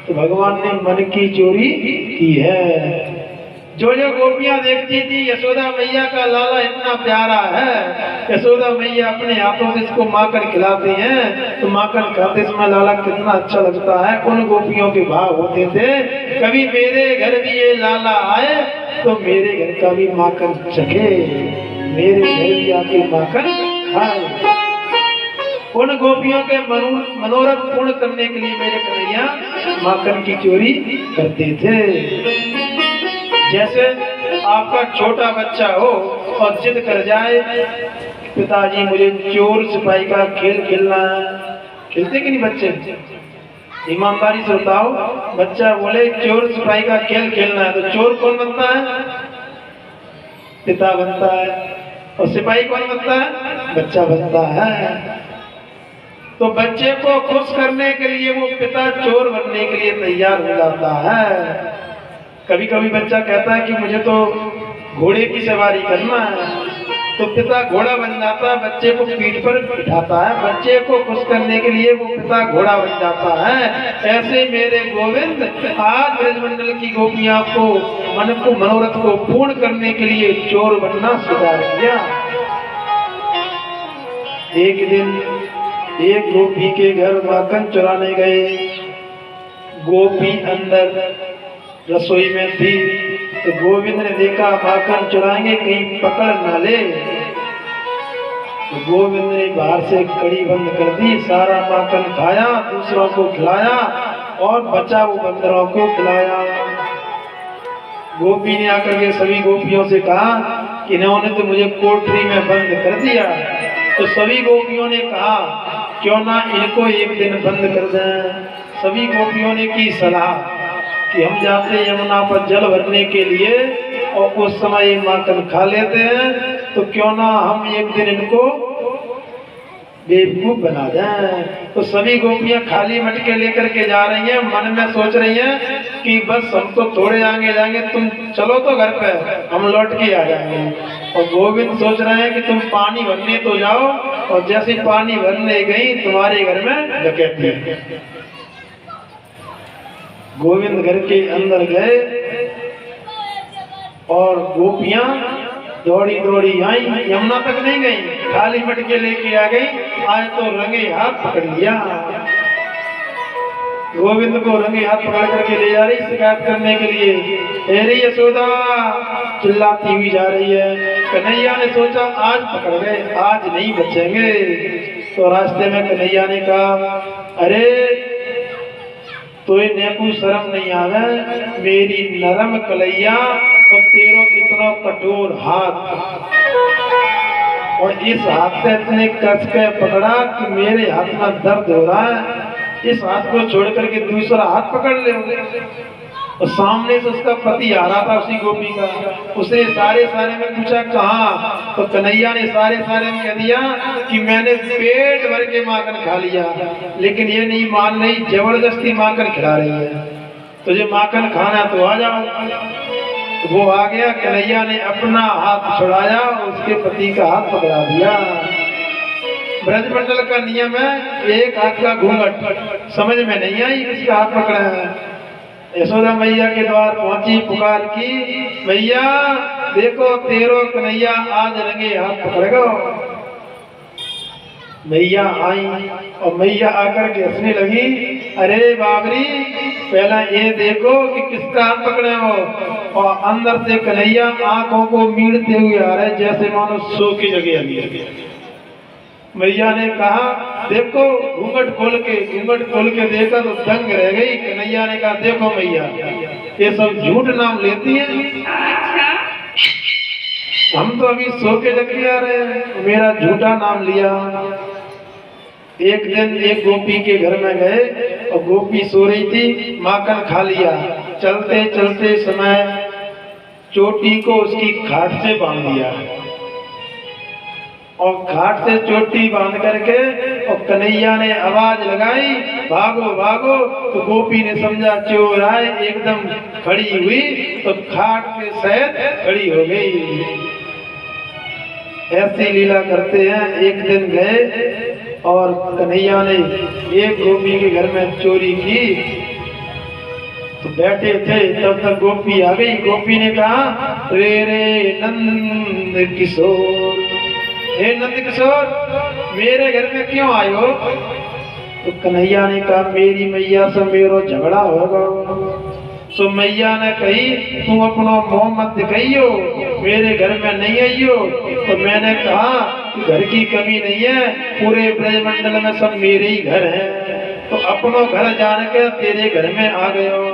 Speaker 1: तो भगवान ने मन की चोरी की है। जो गोपियां देखती थी यशोदा मैया का लाला इतना प्यारा है, यशोदा मैया अपने हाथों से इसको माखन खिलाते हैं, तो माखन खाते समय लाला कितना अच्छा लगता है। उन गोपियों के भाव होते थे, कभी मेरे घर भी ये लाला आए तो मेरे घर का भी माखन चखे, मेरे घर भी आके माखन खाए। उन गोपियों के मनोरथ पूर्ण करने के लिए मेरे कन्हैया माखन की चोरी करते थे। जैसे आपका छोटा बच्चा हो और जिद कर जाए, पिताजी मुझे चोर सिपाही का खेल खेलना है, खेलते कि नहीं बच्चे? ईमानदारी से बताओ, बच्चा बोले चोर सिपाही का खेल खेलना है, तो चोर कौन बनता है? पिता बनता है। और सिपाही कौन बनता है? बच्चा बनता है। तो बच्चे को खुश करने के लिए वो पिता चोर बनने के लिए तैयार हो जाता है। कभी कभी बच्चा कहता है कि मुझे तो घोड़े की सवारी करना है। तो पिता घोड़ा बन जाता है, बच्चे को पीठ पर बिठाता है, बच्चे को खुश करने के लिए वो पिता घोड़ा बन जाता है। ऐसे मेरे गोविंद आज ब्रजमंडल की गोपियां को मनोरथ को पूर्ण करने के लिए चोर बनना स्वीकार किया। एक दिन एक गोपी के घर माखन चुराने गए। गोपी अंदर रसोई में थी तो गोविंद ने देखा माखन चुराएंगे कहीं पकड़ ना ले, तो गोविंद ने बाहर से कड़ी बंद कर दी, सारा माखन खाया, दूसरों को खिलाया और बचा वो बंदरों को खिलाया। गोपी ने आकर के सभी गोपियों से कहा कि इन्होंने तो मुझे कोठरी में बंद कर दिया। तो सभी गोपियों ने कहा क्यों ना इनको एक दिन बंद कर दें। सभी गोपियों ने की सलाह कि हम जाते यमुना पर जल भरने के लिए और उस समय माखन खा लेते हैं, तो क्यों ना हम एक दिन इनको बेवकूफ बना दें। तो सभी गोपियां खाली मटके लेकर के जा रही हैं, मन में सोच रही हैं कि बस हम तो थोड़े आगे जाएंगे, तुम चलो तो घर पे, हम लौट के आ जाएंगे। और गोविंद सोच रहे हैं कि तुम पानी भरने तो जाओ, और जैसे पानी भरने गई तुम्हारे घर में डकैती। गोविंद घर के अंदर गए और गोपियां दौड़ी दौड़ी आई, यमुना तक नहीं गई, खाली मटके लेके आ गई। आज तो रंगे हाथ पकड़ लिया। गोविंद को रंगे हाथ पकड़ करके ले जा रही शिकायत करने के लिए। अरे यशोदा चिल्लाती हुई जा रही है। कन्हैया ने सोचा आज पकड़ गए, आज नहीं बचेंगे। तो रास्ते में कन्हैया ने कहा अरे तो नेकू शर्म नहीं आवे, मेरी नरम कलैया और तेरो इतना कठोर हाथ, और इस हाथ से इतने कस के पकड़ा कि मेरे हाथ में दर्द हो रहा है। इस हाथ को छोड़ करके दूसरा हाथ पकड़ ले। और सामने से उसका पति आ रहा था उसी गोपी का। उसने सारे में पूछा कहाँ, तो कन्हैया ने सारे में कह दिया कि मैंने पेट भर के माखन खा लिया, लेकिन ये नहीं मान रही, जबरदस्ती माखन खिला रही है। तुझे माखन खाना तो आ जाओ। तो वो आ गया, कन्हैया ने अपना हाथ छुड़ाया, उसके पति का हाथ पकड़ा दिया। ब्रजमंडल का नियम है एक हाथ का घूंघट, समझ में नहीं आई किसका हाथ पकड़ा है। यशोदा मैया के द्वार पहुंची, पुकार की मैया देखो तेरो कन्हैया आज रंगे हाथ पकड़ गो। मैया आई और मैया आकर के हंसने लगी। अरे बाबरी पहला ये देखो कि किसका हाथ पकड़े हो। और अंदर से कन्हैया आंखों को मीड़ते हुए आ रहे जैसे मानो सो की जगह अभी। मैया ने कहा देखो घूंघट खोल के देखा तो दंग रह गई। कन्हैया ने कहा देखो मैया ये सब झूठ नाम लेती है, हम तो अभी सो के जग आ रहे हैं, मेरा झूठा नाम लिया। एक दिन एक गोपी के घर में गए और गोपी सो रही थी, माखन खा लिया। चलते चलते समय चोटी को उसकी खाट से बांध दिया और घाट से चोटी बांध करके और कन्हैया ने आवाज लगाई भागो भागो। तो गोपी ने समझा चोर आए, एकदम खड़ी हुई तो घाट के सहित खड़ी हो गई। ऐसी लीला करते हैं। एक दिन गए और कन्हैया ने एक गोपी के घर में चोरी की, तो बैठे थे तब तक गोपी आ गई। गोपी ने कहा रे नंद किशोर, हे नंद किशोर मेरे घर में क्यों आए हो? तो कन्हैया ने कहा मेरी मैया से मेरो झगड़ा होगा। तो मैया ने कही तुम अपना मुंह मत दिखाइयो, मेरे घर में नहीं आइयो। तो मैंने कहा घर की कमी नहीं है, पूरे ब्रजमंडल में सब मेरे ही घर हैं, तो अपनों घर जान के तेरे घर में आ गए हो।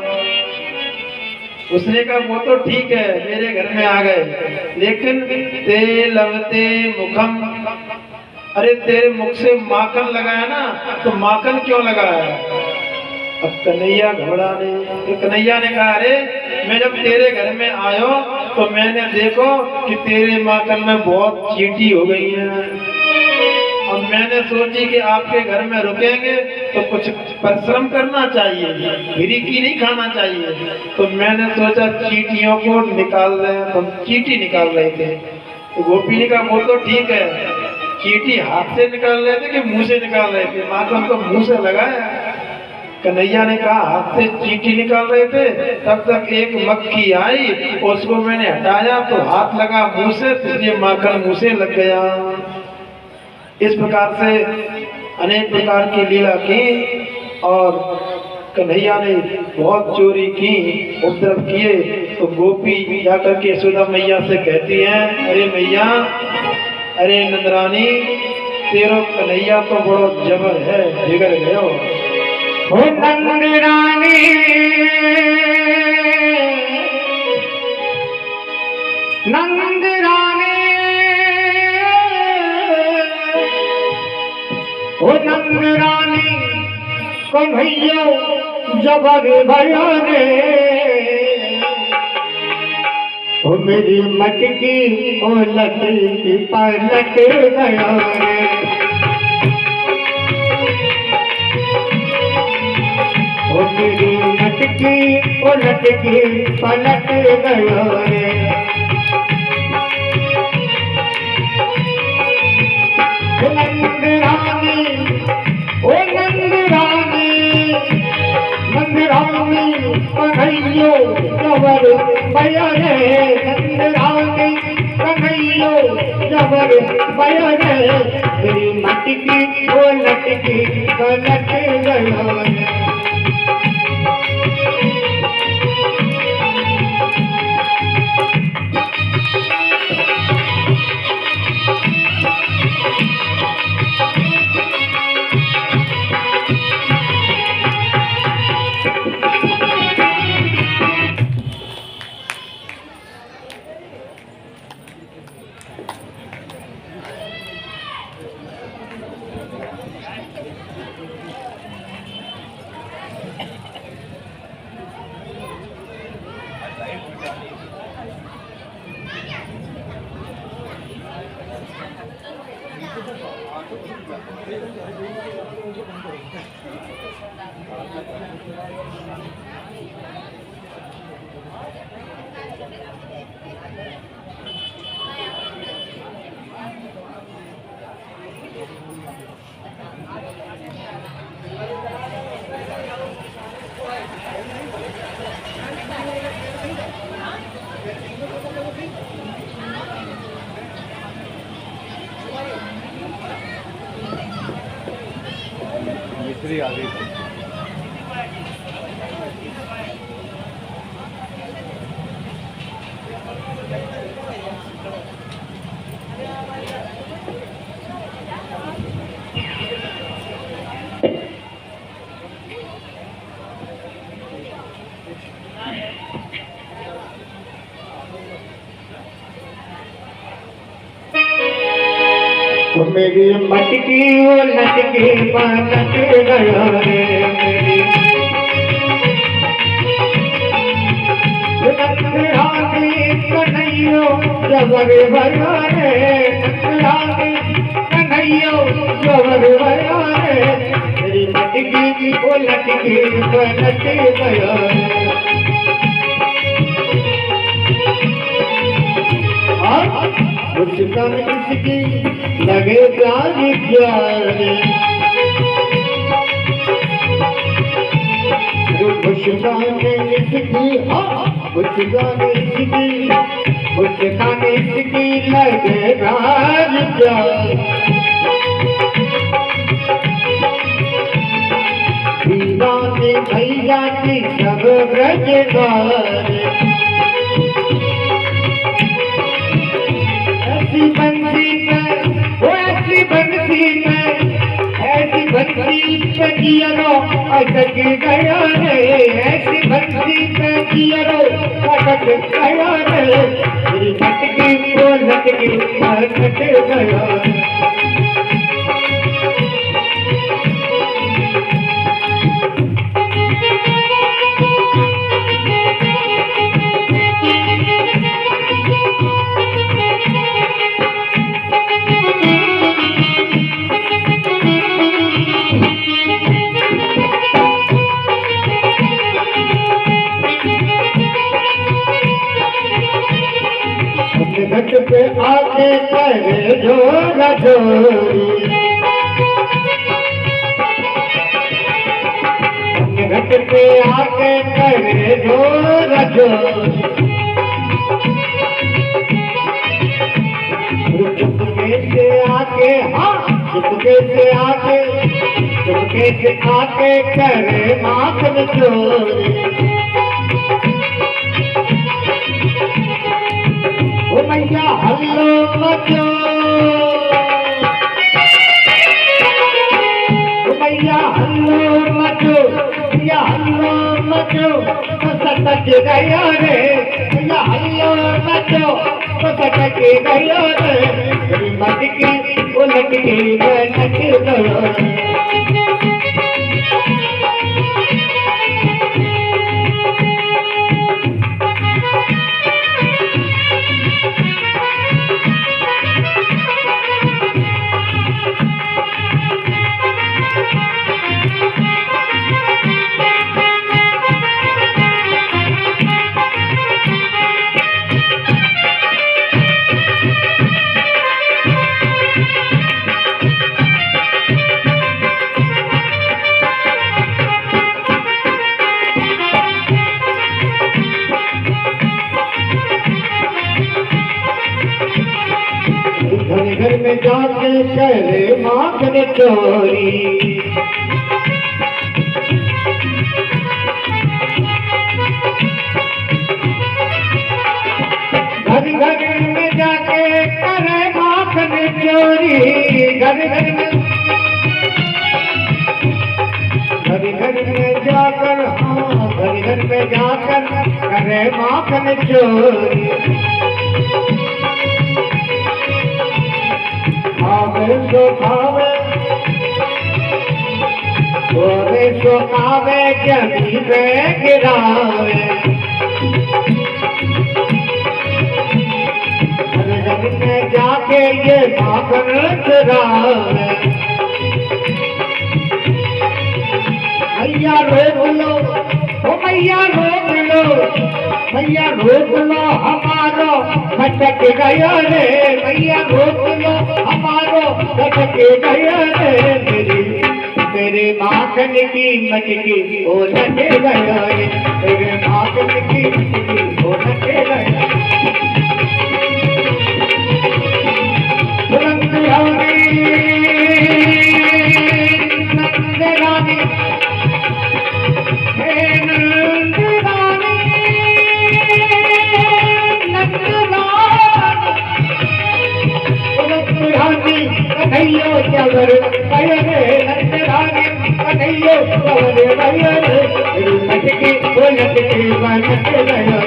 Speaker 1: उसने कहा वो तो ठीक है मेरे घर में आ गए, लेकिन ते लवते मुखम, अरे तेरे मुख से माखन लगाया ना, तो माखन क्यों लगाया? अब कन्हैया घबराने, तो कन्हैया ने कहा अरे मैं जब तेरे घर में आयो तो मैंने देखो कि तेरे माखन में बहुत चींटी हो गई है, और मैंने सोची कि आपके घर में रुकेंगे तो कुछ परिश्रम करना चाहिए, फ्री की नहीं खाना चाहिए। तो मैंने सोचा चींटियों को निकाल रहे हैं, हम चींटी निकाल रहे थे। तो गोपी ने कहा वो तो ठीक है, चींटी हाथ से निकाल रहे थे कि मुंह से निकाल रहे थे? माखन तो मुंह से लगाया। कन्हैया ने कहा हाथ से चींटी निकाल रहे थे, तब तक एक मक्खी आई, उसको मैंने हटाया तो हाथ लगा मुंह से, इसलिए माखन मुंह से लग गया। इस प्रकार से अनेक प्रकार की लीला की और कन्हैया ने बहुत चोरी की, उपद्रव किए। तो गोपी जाकर के यशोदा मैया से कहती हैं, अरे मैया, अरे नंदरानी, तेरो कन्हैया तो बड़ो जबर है, बिगड़ गयो।
Speaker 2: ओ नंदरानी, नंदरानी, ओ नंदरानी, कन्हैया जबर भयो रे। ओ मेरी मटकी ओ लटकी पलट गयो रे। ओ मेरी मटकी ओ लटकी पलट गयो रे। नंदरानी, ओ नंदरानी, नंदरानी कन्हैयो जबर भयो रे। नंदरानी कन्हैयो जबर भयो रे। मेरी मटकी ओ लटकी पलट गयो रे।
Speaker 3: मिस्त्री आ गई।
Speaker 2: तो मेरी मटकी ओ लटकी पलट गयो रे। नंदरानी कन्हैयो जबर भयो रे। नंदरानी कन्हैयो जबर भयो रे। मेरी मटकी ओ लटकी पलट गयो रे। मुस्कान इसकी लगे प्यारी प्यारी। मुस्कान इसकी, मुस्कान इसकी, मुस्कान इसकी लगे प्यारी प्यारी। दीवानी भैया की सब ब्रजदारी। ऐसी बंसी पे जियरो अटक गया रे। ऐसी बंसी पे जियरो अटक गया रे। मेरी मटकी को लटकी अटक गया रे। चोरी घट पे आके करे जोर चोरी चुपके से आके हाँ चुपके से आके करे माखन चोरी ओ मैया हल्लो मचो ओ मैया हल्लो मचो मैया हल्लो मचो तो सटक गया रे मैया हल्लो मचो तो सटक गया रे मटकी उलट के बैठ गयो घर में जाके करे माखन चोरी घर में जाके करे माखन चोरी घर में जाकर हाँ घर में जाकर करे माखन चोरी खावे जमी में गिरावे घर में जाके ये माखन चुरावे मैया रोक लो ओ मैया रोक लो मैया रोक लो हमारो भटक गया रे मैया रोक लो हमारो भटक गया रे मेरे माखन की मटकी ओ लटे गया रे मेरे माखन की मटकी ओ लटे गया कन्हैयो चवर भयरे नंदरानी कन्हैयो चवर भयरे मेरी मटकी उलट के बनट गयो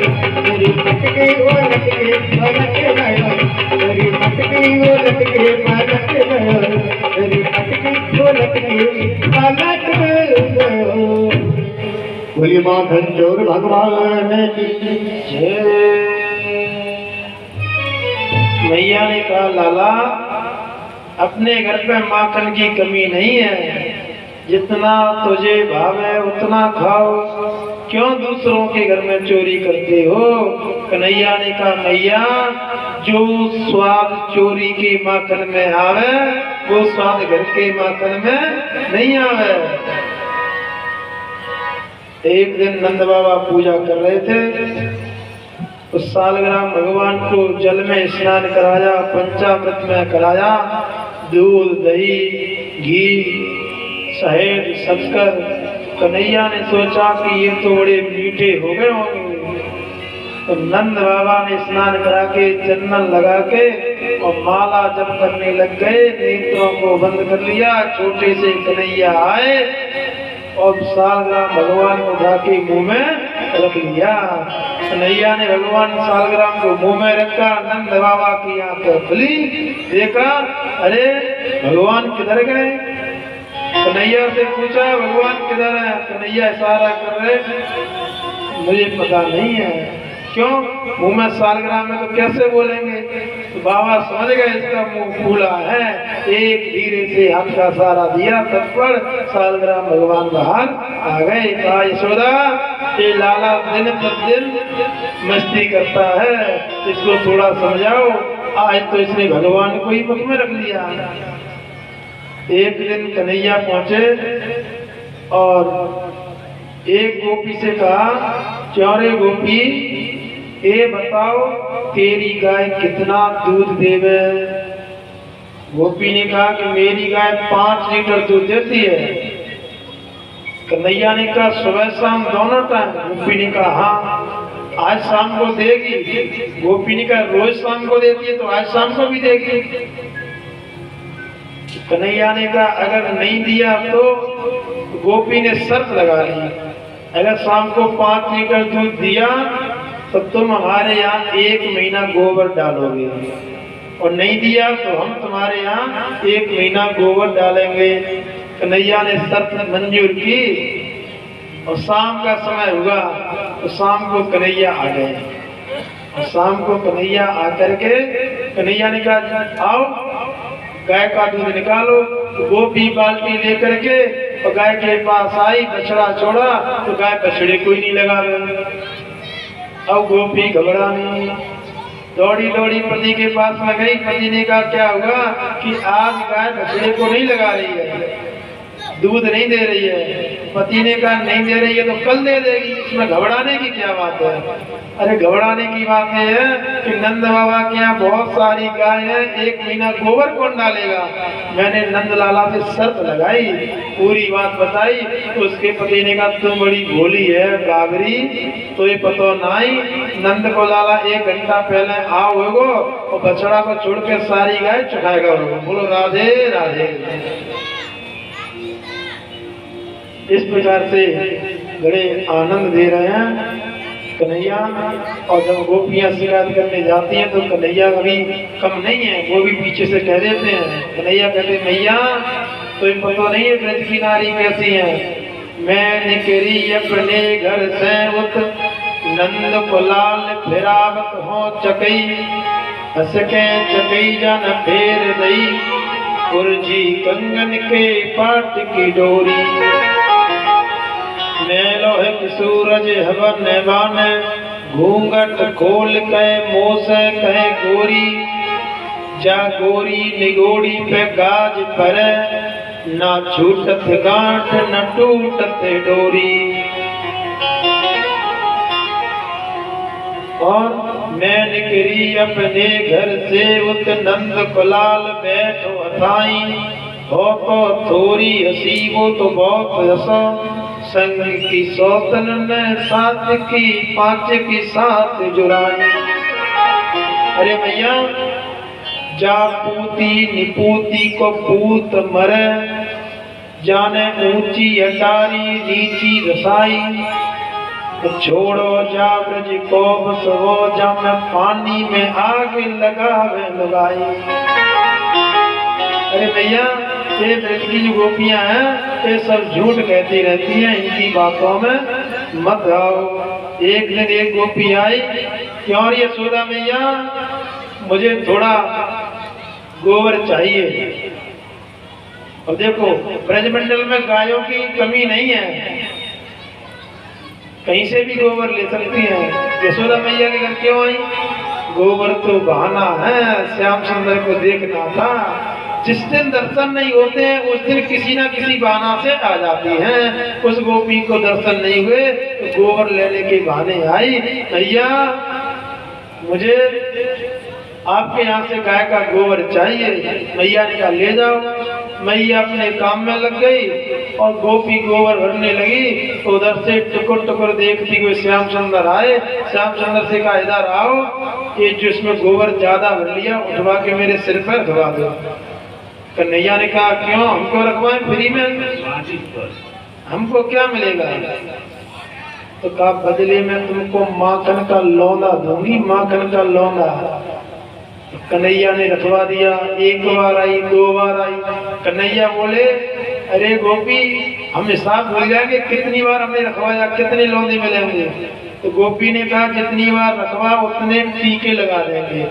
Speaker 2: मेरी मटकी उलट के बनट गयो मेरी मटकी उलट के बनट गयो मेरी मटकी उलट के बनट गयो। बोली माखन चोर भगवान की जय।
Speaker 1: मैया ने कहा लाला अपने घर पे माखन की कमी नहीं है, जितना तुझे भावे उतना खाओ, क्यों दूसरों के घर में चोरी करते हो। कन्हैया ने कहा मैया जो स्वाद चोरी के माखन में आवे वो स्वाद घर के माखन में नहीं आवे। एक दिन नंद बाबा पूजा कर रहे थे, उस सालग्राम भगवान को जल में स्नान कराया, पंचामृत में कराया, दूध दही घी शहद शक्कर। कन्हैया ने सोचा कि ये तो बड़े मीठे हो गए होंगे, तो नंद बाबा ने स्नान करा के चंदन लगा के और माला जप करने लग गए, नेत्रों को बंद कर लिया। छोटे से कन्हैया आए और सालग्राम भगवान को उठा के मुंह में रख लिया। कन्हैया ने भगवान सालग्राम को मुंह में रखा, नंद बाबा की आंखें खुली, देखा अरे भगवान किधर गए। कन्हैया से पूछा भगवान किधर है। कन्हैया इशारा कर रहे मुझे पता नहीं है। क्यों, मुंह में सालग्राम में तो कैसे बोलेंगे। तो बाबा समझ गए इसका मुंह फूला है, एक धीरे से हाथ का सहारा दिया, तत्पर सालग्राम भगवान बाहर आ गए। कहा यशोदा ये लाला दिन पर दिन मस्ती करता है, इसको थोड़ा समझाओ। आज तो इसने भगवान को ही मुख में रख लिया। एक दिन कन्हैया पहुंचे और एक गोपी से कहा, चौरे गोपी, ये बताओ तेरी गाय कितना दूध देवे? गोपी ने कहा कि मेरी गाय 5 लीटर दूध देती है। कन्हैया ने कहा सुबह शाम दोनों टाइम? गोपी ने कहा हाँ, आज शाम को देगी। गोपी ने कहा रोज शाम को देती है तो आज शाम को भी देगी। कन्हैया ने कहा अगर नहीं दिया तो? गोपी ने शर्त लगा ली, अगर शाम को 5 लीटर दूध दिया तो तुम हमारे यहाँ 1 महीना गोबर डालोगे, और नहीं दिया तो हम तुम्हारे यहाँ 1 महीना गोबर डालेंगे। कन्हैया ने शर्त मंजूर की और शाम का समय हुआ तो शाम को कन्हैया आ गए। और शाम को कन्हैया आकर के कन्हैया ने कहा आओ गाय का दूध निकालो। तो गोपी बाल्टी लेकर के और गाय के पास आई, बछड़ा छोड़ा तो गाय बछड़े को ही नहीं लगा रहे। अब गोपी घबरा नहीं, दौड़ी दौड़ी पति के पास में गई। पति ने कहा क्या हुआ कि आज गाय बछड़े को नहीं लगा रही है, दूध नहीं दे रही है। पति ने कहा नहीं दे रही है तो कल दे देगी, इसमें घबराने की क्या बात है? अरे घबराने की बात है कि नंद बाबा के यहाँ बहुत सारी गाय है, 1 महीना गोबर कौन डालेगा? मैंने नंद लाला से शर्त लगाई, पूरी बात बताई तो उसके पति ने कहा तुम बड़ी भोली है बाबरी, तो ये पता नहीं। नंद को लाला 1 घंटा पहले आओ होगो और बछड़ा को छोड़ के सारी गाय चुकाएगा होगो। बोलो राधे राधे। इस प्रकार से बड़े आनंद दे रहे हैं कन्हैया। और जब गोपियां शिकायत करने जाती हैं तो कन्हैया कभी कम नहीं है, वो भी पीछे से कह देते हैं। कन्हैया कहते मैया तो ये पता नहीं है ब्रज की नारी कैसी है। मैं निकली अपने घर से उत नंद को लाल फिरावत हो चकई, हंस के चकई जन फेर दई, उर्जी कंगन के पाट की डोरी। मेलो एक सूरज हवन बान, घूंघट खोल के मोस कहे गोरी, जा गोरी निगोड़ी पे गाज पर, ना छूटत गांठ न टूटत डोरी। और मैं निकली अपने घर से उत नंद कुलाल बैठो हथाई, हो तो थोड़ी हसी वो तो बहुत हंसा, संग की सौतन ने 7 की 5 की 7 जुराई। अरे भैया जा पूती निपूती को पूत मरे, जाने ऊंची अटारी नीची रसाई, छोड़ो जा ब्रज को बसवो, जा मैं पानी में आग लगावे लगाई। अरे भैया ये ब्रज की जो गोपियां हैं ये सब झूठ कहती रहती हैं, इनकी बातों में मत आओ। एक दिन एक गोपी आई, क्यों रे यशोदा मैया मुझे थोड़ा गोबर चाहिए। और देखो ब्रजमंडल में गायों की कमी नहीं है, कहीं से भी गोबर ले सकती हैं। यशोदा मैया के घर क्यों आई? गोबर तो बहाना है, श्याम सुंदर को देखना था। जिस दिन दर्शन नहीं होते हैं उस दिन किसी ना किसी बहाना से आ जाती हैं। उस गोपी को दर्शन नहीं हुए तो गोबर लेने के बहाने आई। भैया मुझे आपके यहाँ से गाय का गोबर चाहिए। मैया ने कहा ले जाओ। मैया अपने काम में लग गई और गोपी गोबर भरने लगी तो उधर से टुकुर टुकुर देखती हुए श्याम सुंदर आए। श्याम सुंदर से कहा इधर आओ, ये जो इसमें गोबर ज्यादा भर लिया उठवा के मेरे सिर पर धुआ दो। कन्हैया ने कहा क्यों, हमको रखवाएं फ्री में, हमको क्या मिलेगा? तो कहा बदले में तुमको माखन का लौंदा दूंगी, माखन का लौंदा। कन्हैया ने रखवा दिया। 1 बार आई, 2 बार आई। कन्हैया बोले अरे गोपी हम हिसाब भूल जाएंगे, कितनी बार हमने रखवाया, कितने लौंदे मिलेंगे? तो गोपी ने कहा जितनी बार रखवा उतने टीके लगा देंगे।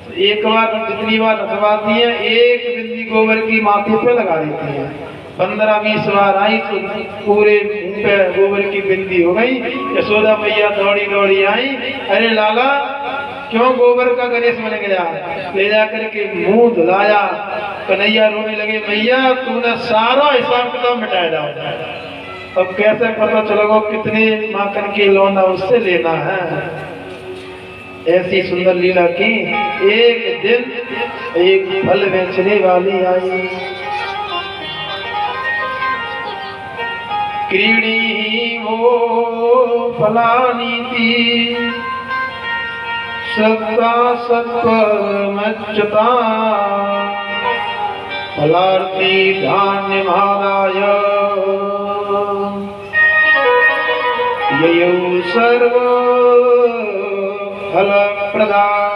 Speaker 1: तो 1 बार जितनी बार रखवाती है 1 बिंदी गोबर की माथे पे लगा देती है। 15-20 बार आई तो पूरे मुंह पे गोबर की बिंदी हो गई। यशोदा मैया दौड़ी दौड़ी आई, अरे लाला क्यों गोबर का गणेश बन गया? ले जाकर के मुंह धुलाया। कन्हैया रोने लगे, मैया तूने सारा हिसाब किताब मिटाया जाओ। अब कैसे पता चलेगा कितने माखन के लौंडा उससे लेना है? ऐसी सुंदर लीला की। एक दिन एक फल बेचने वाली आई। क्रीड़ी वो फलानी थी, सत्ता सत्परमच्युता, फलार्थी धान्य महाराय, ययौ सर्व फल प्रदान।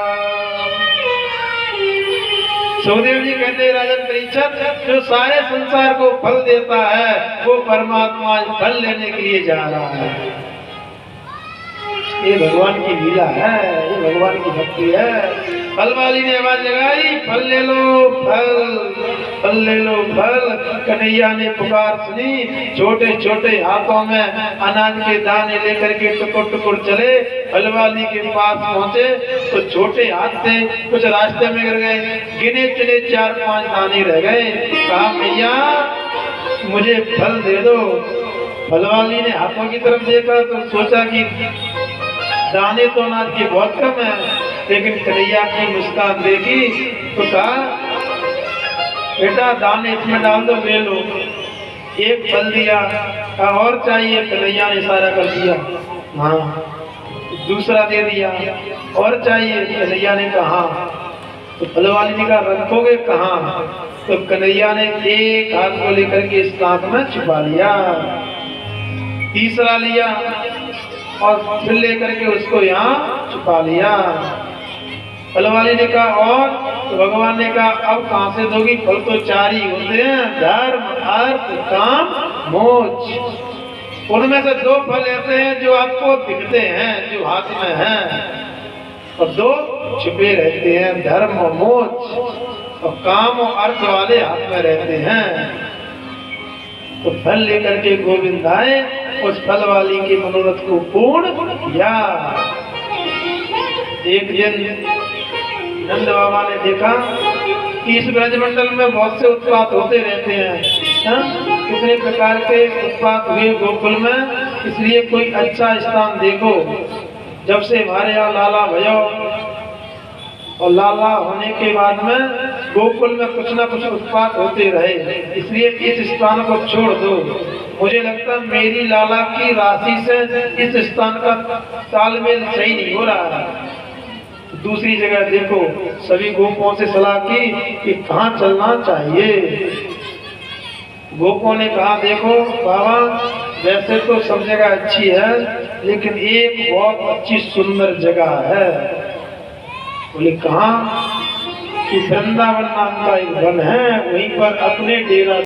Speaker 1: सुखदेव जी कहते हैं, राजन परीक्षित, जो सारे संसार को फल देता है वो परमात्मा फल लेने के लिए जा रहा है। ये भगवान की लीला है, ये भगवान की भक्ति है। फल वाली ने आवाज लगाई, फल ले लो फल, फल ले लो फल। कन्हैया ने पुकार सुनी। छोटे छोटे हाथों में अनाज के दाने लेकर के टुकुर टुकुर चले। फल वाली के पास पहुंचे तो छोटे हाथ से कुछ रास्ते में गिर गए। गिने चुने 4-5 दाने रह गए। कहा, मैया मुझे फल दे दो। फल वाली ने हाथों की तरफ देखा तो सोचा कि दाने तो अनाज के बहुत कम है, लेकिन कन्हैया की मुस्कान देखी तो कहा, बेटा दाने इसमें डाल दो, ले लो। एक फल दिया। कहा, और चाहिए? कन्हैया ने इशारा कर दिया, हाँ। दूसरा दे दिया। और चाहिए? कन्हैया ने कहा हाँ। तो फल वाली ने कहा, रखोगे कहाँ? तो कन्हैया ने एक हाथ को लेकर के इस कांख में छुपा लिया। तीसरा लिया और फिर लेकर के उसको यहाँ छुपा लिया। फल वाली ने कहा, और? तो भगवान ने कहा, अब कहां से दोगी? फल तो 4 ही होते हैं, धर्म अर्थ काम मोक्ष। उनमें से 2 फल ऐसे हैं जो आपको दिखते हैं, जो हाथ में हैं, और 2 छुपे रहते हैं, धर्म और मोक्ष। और काम और अर्थ वाले हाथ में रहते हैं। तो फल लेकर के गोविंद आए, उस फल वाली के मनोरथ को पूर्ण किया। एक दिन नंद बाबा ने देखा कि इस ब्रजमंडल में बहुत से उत्पात होते रहते हैं। कितने प्रकार के उत्पात हुए गोकुल में, इसलिए कोई अच्छा स्थान देखो। जब से हमारे यहाँ लाला भयो और लाला होने के बाद में गोकुल में कुछ ना कुछ उत्पात होते रहे, इसलिए इस स्थान को छोड़ दो। मुझे लगता है मेरी लाला की राशि से इस स्थान का तालमेल सही नहीं हो रहा है। दूसरी जगह देखो। सभी गोपों से सलाह की कि कहाँ चलना चाहिए। गोपों ने कहा, देखो बाबा वैसे तो सब जगह अच्छी है, लेकिन एक बहुत अच्छी सुंदर जगह है। बोले कहाँ? कि वृंदावन नाम का एक वन है, वहीं पर अपने डेरा